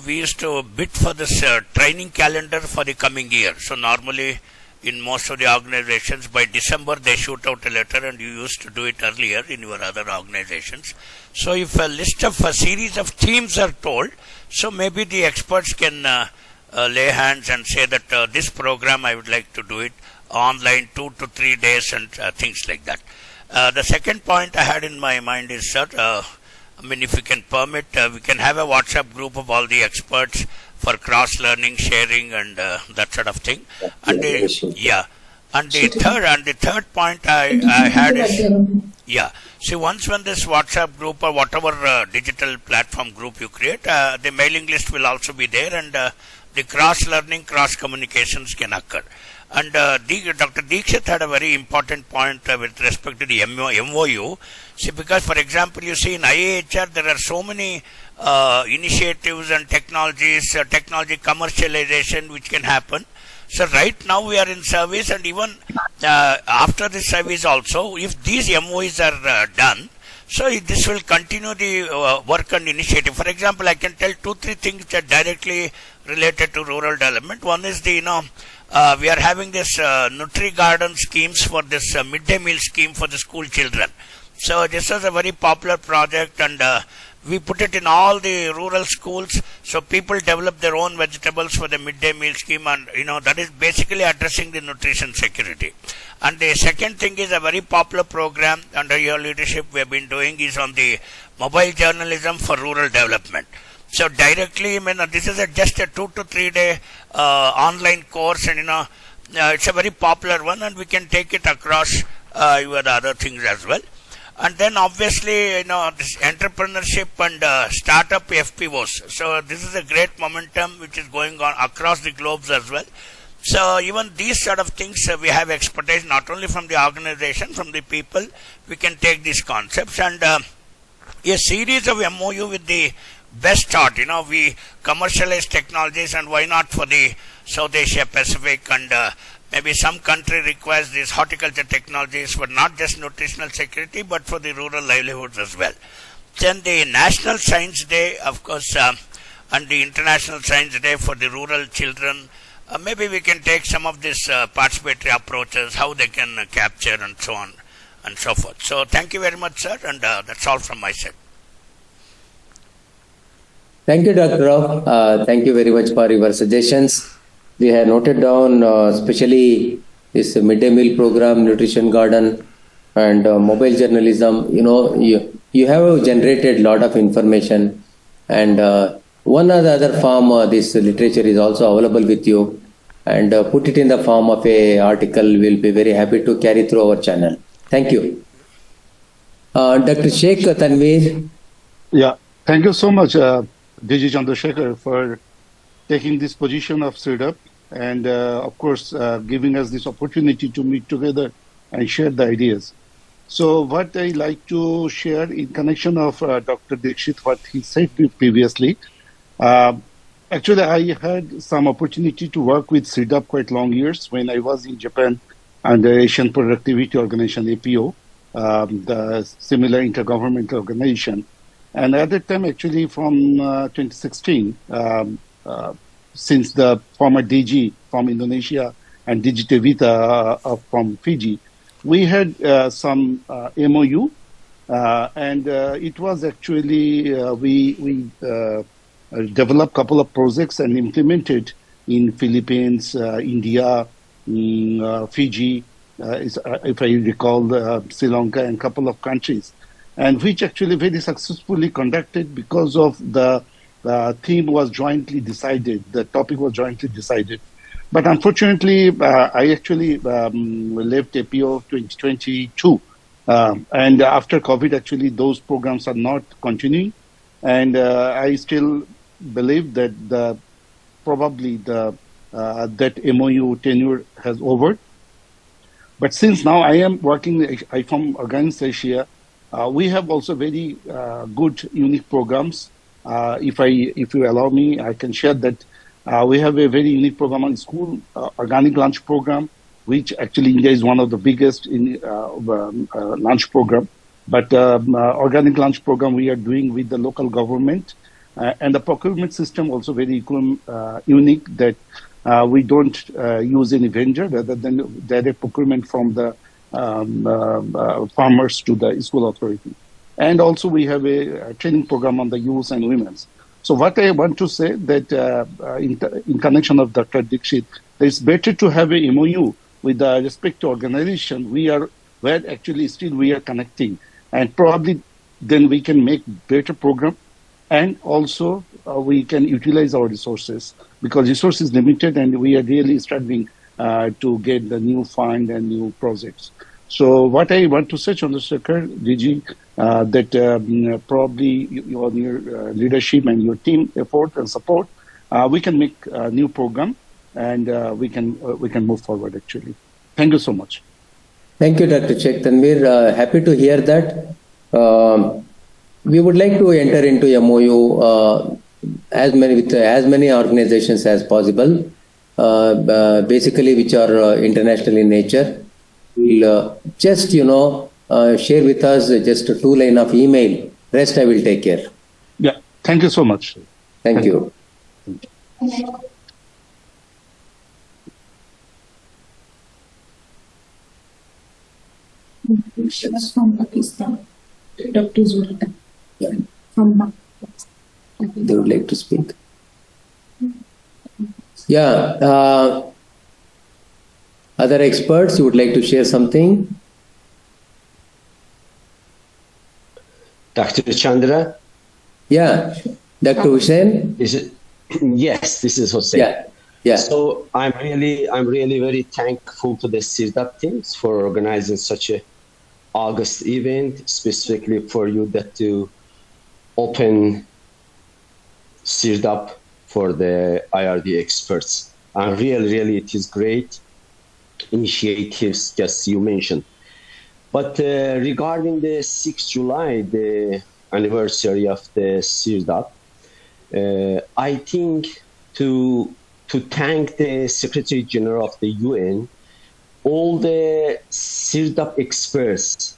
we used to bid for this training calendar for the coming year. So normally in most of the organizations by December they shoot out a letter, and you used to do it earlier in your other organizations. So if a list of a series of themes are told, so maybe the experts can lay hands and say that this program I would like to do it online 2 to 3 days and things like that. The second point I had in my mind is, sir, if we can permit, we can have a WhatsApp group of all the experts for cross-learning, sharing, and that sort of thing. And the third point I had is, see, once when this WhatsApp group or whatever digital platform group you create, the mailing list will also be there, and the cross-learning, cross-communications can occur. And Dr. Dikshit had a very important point with respect to the MOU. See, because, for example, you see in IAHR, there are so many initiatives and technologies, technology commercialization which can happen. So right now we are in service, and even after this service also, if these MOUs are done, so this will continue the work and initiative. For example, I can tell 2-3 things that are directly related to rural development. One is we are having this Nutri Garden schemes for this midday meal scheme for the school children. So this is a very popular project, and we put it in all the rural schools, so people develop their own vegetables for the midday meal scheme, and that is basically addressing the nutrition security. And the second thing is a very popular program under your leadership we have been doing is on the mobile journalism for rural development. So directly, this is just a 2 to 3 day online course, and it's a very popular one, and we can take it across your other things as well. And then obviously, this entrepreneurship and startup FPOs. So this is a great momentum which is going on across the globes as well. So even these sort of things, we have expertise not only from the organization, from the people, we can take these concepts. And a series of MOU with the best thought. We commercialize technologies, and why not for the South Asia Pacific, and maybe some country requires these horticulture technologies for not just nutritional security but for the rural livelihoods as well. Then the National Science Day, of course, and the International Science Day for the rural children. Maybe we can take some of these participatory approaches, how they can capture and so on and so forth. So thank you very much, sir, and that's all from my side. Thank you, Dr. Rao. Thank you very much for your suggestions. We have noted down especially this midday meal program, nutrition garden, and mobile journalism. You have generated a lot of information, and one or the other form, this literature is also available with you, and put it in the form of a article. We'll be very happy to carry through our channel. Thank you. Dr. Sheikh Tanveer. Yeah, thank you so much, DG Chandrasekhar, for taking this position of CIRDAP and, of course, giving us this opportunity to meet together and share the ideas. So what I like to share in connection of Dr. Dixit, what he said previously, actually I had some opportunity to work with CIRDAP quite long years when I was in Japan under Asian Productivity Organization, APO, the similar intergovernmental organization. And at that time, actually from 2016, since the former DG from Indonesia and dg18thdec from Fiji, we had some MOU, and it was actually, we developed a couple of projects and implemented in Philippines, India, Fiji, if I recall, Sri Lanka and a couple of countries, and which actually very successfully conducted because of the theme was jointly decided, the topic was jointly decided. But unfortunately, I actually left APO 2022. And after COVID, actually, those programs are not continuing. And I still believe that probably that MOU tenure has over. But since now I am working IFOM Organics Asia, we have also very good, unique programs. If you allow me, I can share that we have a very unique program on school, organic lunch program, which actually India is one of the biggest in lunch program. But organic lunch program we are doing with the local government, and the procurement system also very unique, that we don't use any vendor rather than direct procurement from the farmers to the school authority. And also we have a training program on the youth and women's. So what I want to say that in connection of Dr. Dixit, it's better to have a MOU with the respective organization where actually still we are connecting, and probably then we can make better program, and also we can utilize our resources, because resources limited and we are really struggling to get the new fund and new projects. So what I want to say, Chandrasekhar, DG, that probably your leadership and your team effort and support, we can make a new program, and we can move forward actually. Thank you so much. Thank you, Dr. Sheikh Tanveer. Happy to hear that. We would like to enter into MOU with as many organizations as possible, basically which are international in nature. We'll just, share with us just 2 lines of email. Rest I will take care. Yeah. Thank you so much. Thank you. From Pakistan. Dr. Zulika. Yeah. From They would like to speak. Yeah. Other experts, you would like to share something? Dr. Chandra? Yeah. Dr. Hussain? Yes, this is Hussain. Yeah. Yeah. So I'm really very thankful to the CIRDAP teams for organizing such a August event, specifically for you to open CIRDAP for the IRD experts. And really it is great initiatives, just you mentioned. But regarding the 6th July, the anniversary of the CIRDAP, I think to thank the Secretary General of the UN, all the CIRDAP experts,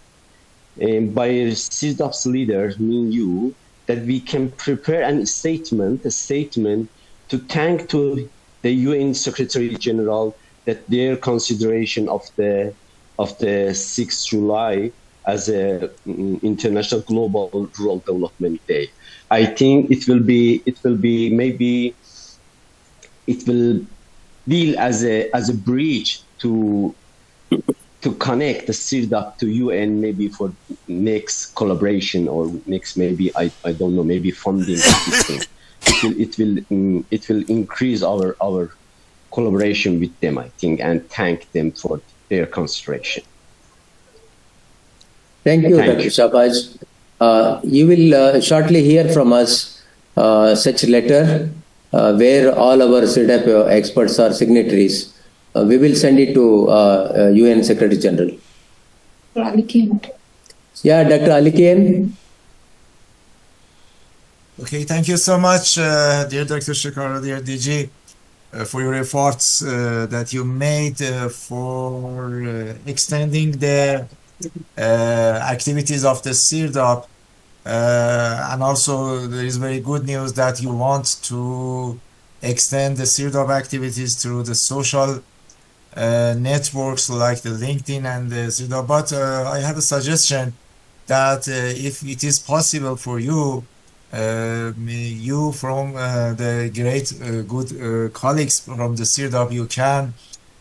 by CIRDAP's leader, me, you, that we can prepare a statement to thank to the UN Secretary General that their consideration of the 6th July as a International Global Rural Development Day. I think it will be maybe it will deal as a bridge to connect the CIRDAP to UN, maybe for next collaboration or next, maybe I don't know, maybe funding. It will increase our collaboration with them, I think, and thank them for their consideration. Thank you, Dr. Shahbaz. You will shortly hear from us such letter where all our CIRDAP experts are signatories. We will send it to UN Secretary General. Yeah, Dr. Alikian. Okay, thank you so much, dear Dr. Shekara, dear DG, for your efforts that you made for extending the activities of the CIRDAP. And also there is very good news that you want to extend the CIRDAP activities through the social networks like the LinkedIn and the CIRDAP. But I have a suggestion that if it is possible for you, you from the great good colleagues from the CIRDAP, you can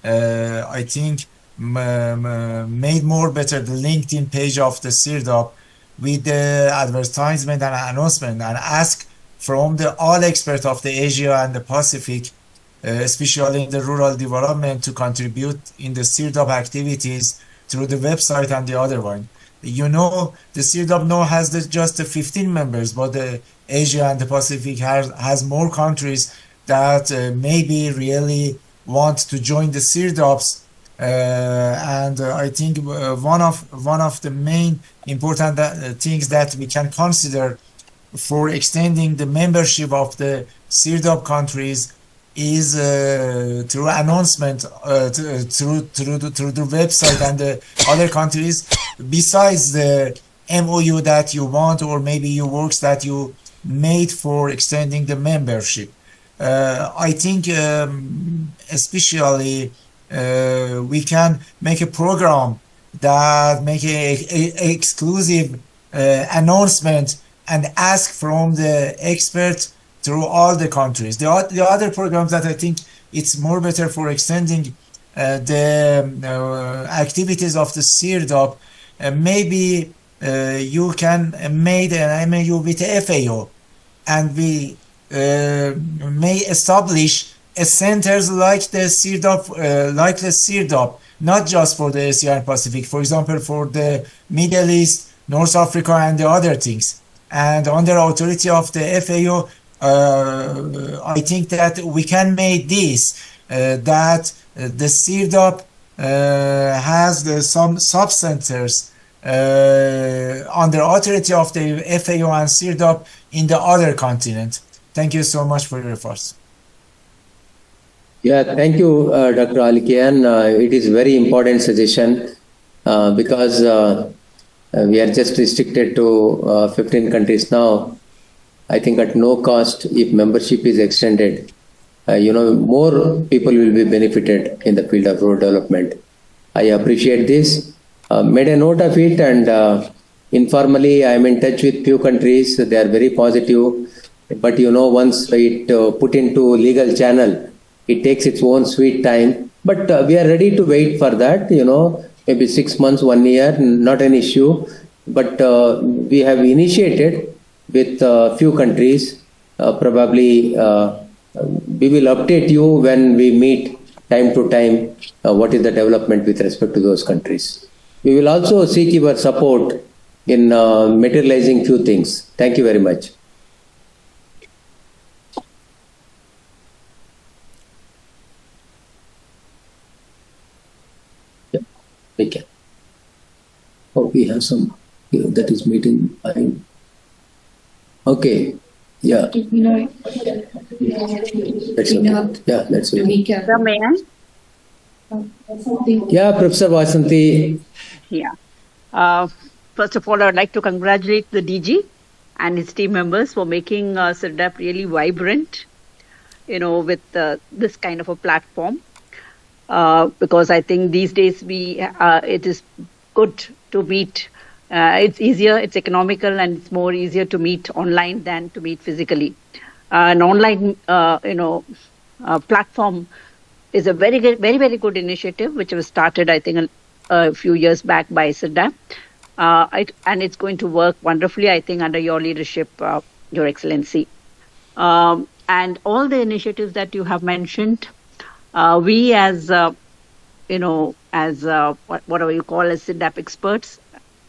I think made more better the LinkedIn page of the CIRDAP with the advertisement and announcement, and ask from the all experts of the Asia and the Pacific, especially in the rural development, to contribute in the CIRDAP activities through the website and the other one. You know, the CIRDAP now has just 15 members, but the Asia and the Pacific has more countries that maybe really want to join the CIRDAPs. And I think one of the main important things that we can consider for extending the membership of the CIRDAP countries is through announcement through the website and the other countries, besides the MOU that you want, or maybe your works that you made for extending the membership. I think especially we can make a program that make a exclusive announcement and ask from the experts through all the countries. The other programs that I think it's more better for extending the activities of the CIRDAP, maybe you can make an MOU with the FAO, and we may establish centers like the CIRDAP, not just for the Asia and Pacific, for example, for the Middle East, North Africa, and the other things. And under authority of the FAO, I think that we can make this, that the CIRDAP has some sub-centers under authority of the FAO and CIRDAP in the other continent. Thank you so much for your efforts. Yeah, thank you, Dr. Alikian. It is very important suggestion because we are just restricted to 15 countries now. I think at no cost, if membership is extended, more people will be benefited in the field of rural development. I appreciate this. Made a note of it, and informally I am in touch with few countries. They are very positive, but once it put into legal channel, it takes its own sweet time. But we are ready to wait for that. Maybe 6 months, 1 year, not an issue. But we have initiated with a few countries. Probably we will update you when we meet time to time what is the development with respect to those countries. We will also seek your support in materializing few things. Thank you very much. Yeah, we can. Oh, we have some, that is meeting. Okay. Yeah. That's okay. Yeah, that's okay. Sir, may I? Yeah, Professor Vasanthi. Yeah. First of all, I would like to congratulate the DG and his team members for making CIRDAP really vibrant, with this kind of a platform. Because I think these days it is good to meet. It's easier, it's economical, and it's more easier to meet online than to meet physically. An online, platform is a very good initiative, which was started, I think, a few years back by CIRDAP. And it's going to work wonderfully, I think, under your leadership, Your Excellency. And all the initiatives that you have mentioned, we as, whatever you call as CIRDAP experts,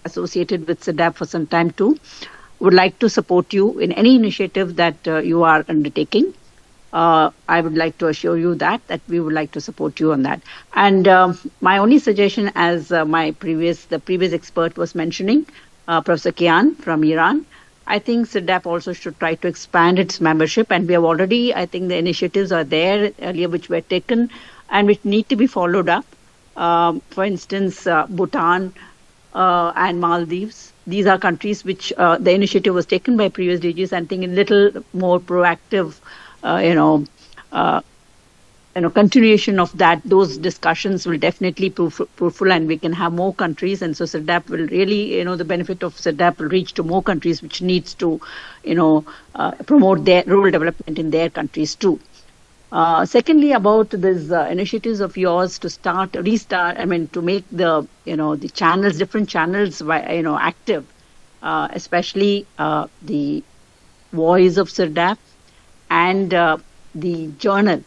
associated with CIRDAP for some time too, would like to support you in any initiative that you are undertaking. I would like to assure you that we would like to support you on that. And my only suggestion, as the previous expert was mentioning, Professor Kian from Iran, I think CIRDAP also should try to expand its membership. And we have already, I think the initiatives are there earlier which were taken and which need to be followed up. For instance, Bhutan and Maldives. These are countries which the initiative was taken by previous DGs, and I think a little more proactive continuation of that. Those discussions will definitely prove fruitful, and we can have more countries. And so CIRDAP will really, the benefit of CIRDAP will reach to more countries which needs to, promote their rural development in their countries too. Secondly, about these initiatives of yours to to make the, the channels, different channels, active, especially the voice of CIRDAP and the journal,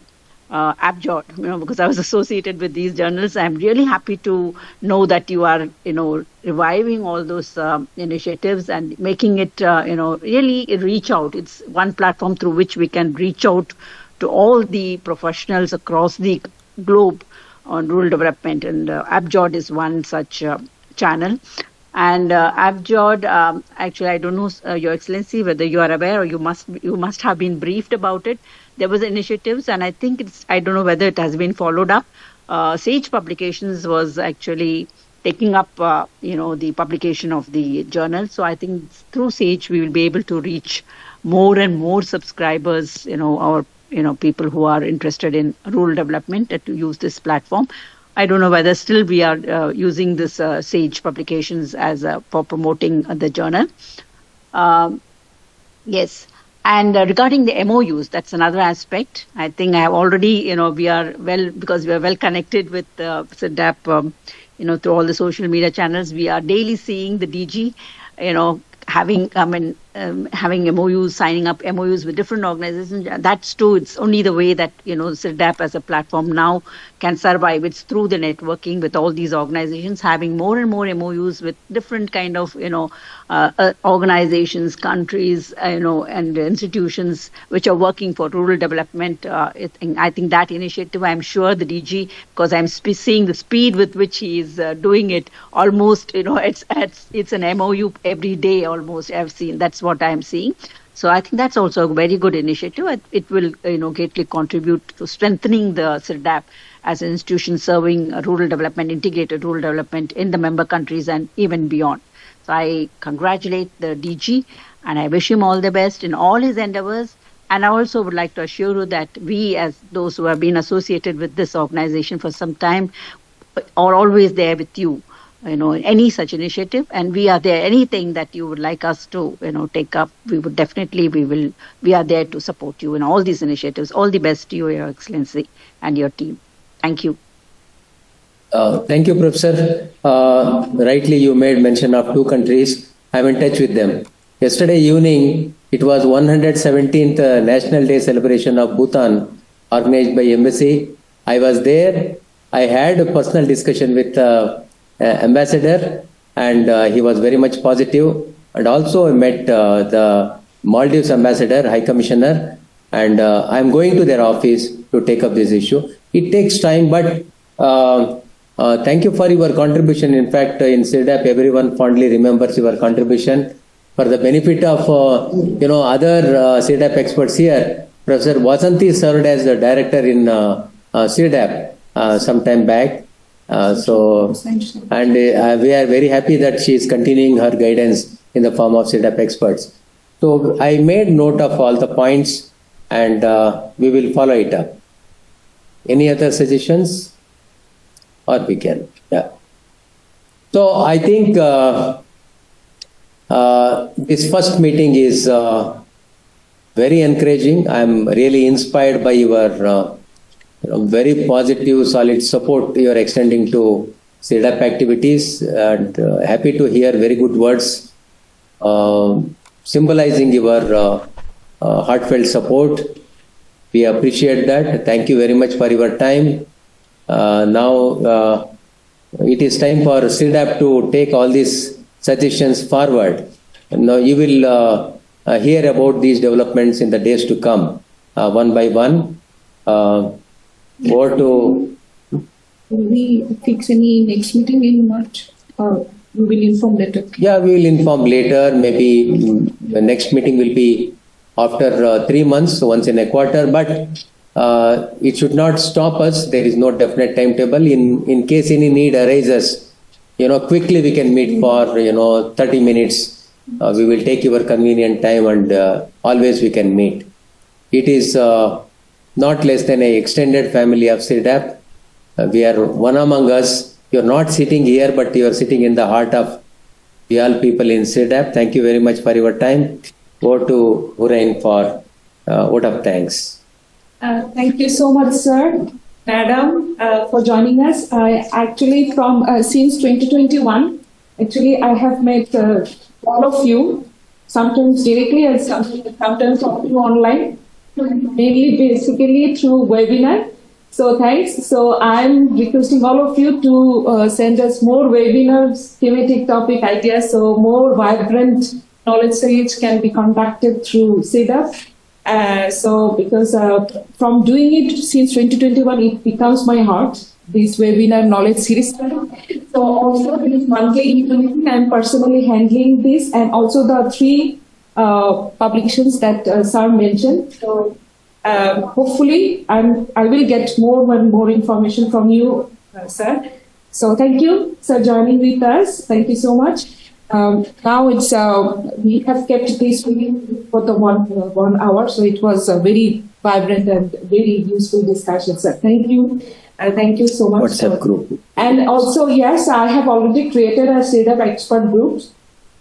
AppJot, because I was associated with these journals. I'm really happy to know that you are, reviving all those initiatives and making it, really reach out. It's one platform through which we can reach out to all the professionals across the globe on rural development. And AppJot is one such channel. And AppJot, actually, I don't know, Your Excellency, whether you are aware or you must have been briefed about it. There was initiatives, and I think I don't know whether it has been followed up. Sage Publications was actually taking up, the publication of the journal. So I think through Sage, we will be able to reach more and more subscribers, our people who are interested in rural development to use this platform. I don't know whether still we are using this Sage Publications as for promoting the journal. Yes. And regarding the MOUs, that's another aspect. I think I have already, because we are well connected with CIRDAP, through all the social media channels, we are daily seeing the DG, having MOUs, signing up MOUs with different organizations. That's true. It's only the way that, CIRDAP as a platform now can survive. It's through the networking with all these organizations, having more and more MOUs with different kind of, organizations, countries, and institutions which are working for rural development. I think that initiative, I'm sure the DG, because I'm seeing the speed with which he is doing it, almost, it's an MOU every day almost I've seen. That's what I'm seeing. So I think that's also a very good initiative. It will, greatly contribute to strengthening the CIRDAP as an institution serving rural development, integrated rural development in the member countries and even beyond. So I congratulate the DG and I wish him all the best in all his endeavors. And I also would like to assure you that we, as those who have been associated with this organization for some time, are always there with you. Any such initiative, and we are there. Anything that you would like us to, take up, we are there to support you in all these initiatives. All the best to you, Your Excellency, and your team. Thank you. Thank you, Professor. Rightly, you made mention of 2 countries. I'm in touch with them. Yesterday evening, it was 117th National Day celebration of Bhutan, organized by Embassy. I was there. I had a personal discussion with ambassador, and he was very much positive. And also I met the Maldives ambassador, High Commissioner, and I'm going to their office to take up this issue. It takes time, but thank you for your contribution. In fact, in CIRDAP, everyone fondly remembers your contribution. for the benefit of other CIRDAP experts here, Professor Vasanthi served as the director in CIRDAP some time back. And we are very happy that she is continuing her guidance in the form of CIRDAP experts. So I made note of all the points, and we will follow it up. Any other suggestions? Or we can, yeah. So I think this first meeting is very encouraging. I'm really inspired by your very positive, solid support you are extending to CIRDAP activities, and happy to hear very good words symbolizing your heartfelt support. We appreciate that. Thank you very much for your time. Now it is time for CIRDAP to take all these suggestions forward. Now you will hear about these developments in the days to come, one by one. Or to... Will we fix any next meeting in March, or we will inform later? Yeah, we will inform later. Maybe the next meeting will be after 3 months, once in a quarter. But it should not stop us. There is no definite timetable. In case any need arises, quickly we can meet for 30 minutes. We will take your convenient time, and always we can meet. It is not less than an extended family of CIRDAP. We are one among us. You are not sitting here, but you are sitting in the heart of we all people in CIRDAP. Thank you very much for your time. Over to Hurain for vote of thanks. Thank you so much, sir, madam, for joining us. I actually since 2021, actually I have met all of you, sometimes directly and sometimes online, mainly basically through webinar. So thanks. So I'm requesting all of you to send us more webinars, thematic topic ideas, so more vibrant knowledge series can be conducted through CIRDAP. So because from doing it since 2021, it becomes my heart, this webinar knowledge series. So also this monthly information, I'm personally handling this, and also the 3 publications that sir mentioned. So hopefully I will get more and more information from you, sir. So thank you, sir, joining with us. Thank you so much. Now it's we have kept this meeting for the one hour, so it was a very vibrant and very useful discussion, sir. Thank you. Thank you so much. WhatsApp group. And also, yes, I have already created a CIRDAP expert groups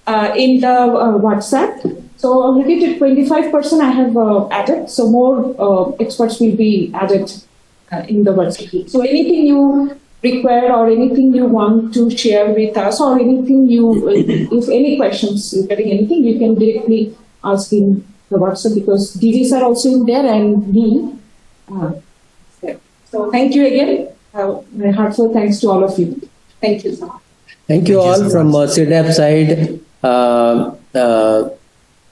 in the WhatsApp. So already to 25% I have added. So more experts will be added in the WhatsApp group. So anything you require or anything you want to share with us, or anything if any questions regarding anything, you can directly ask in the WhatsApp, because DJs are also in there and me. So thank you again. My heartfelt thanks to all of you. Thank you, sir. Thank you all so from CIRDAP side.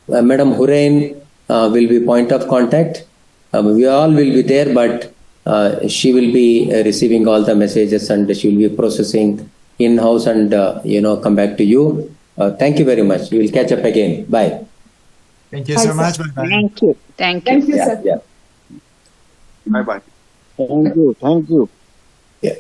Madam Hurain will be point of contact. We all will be there, but she will be receiving all the messages, and she will be processing in-house and come back to you. Thank you very much. We will catch up again. Bye. Thank you so much. Bye-bye. Thank you. Thank you. Thank you, sir. Yeah. Bye-bye. Thank you. Thank you. Yeah.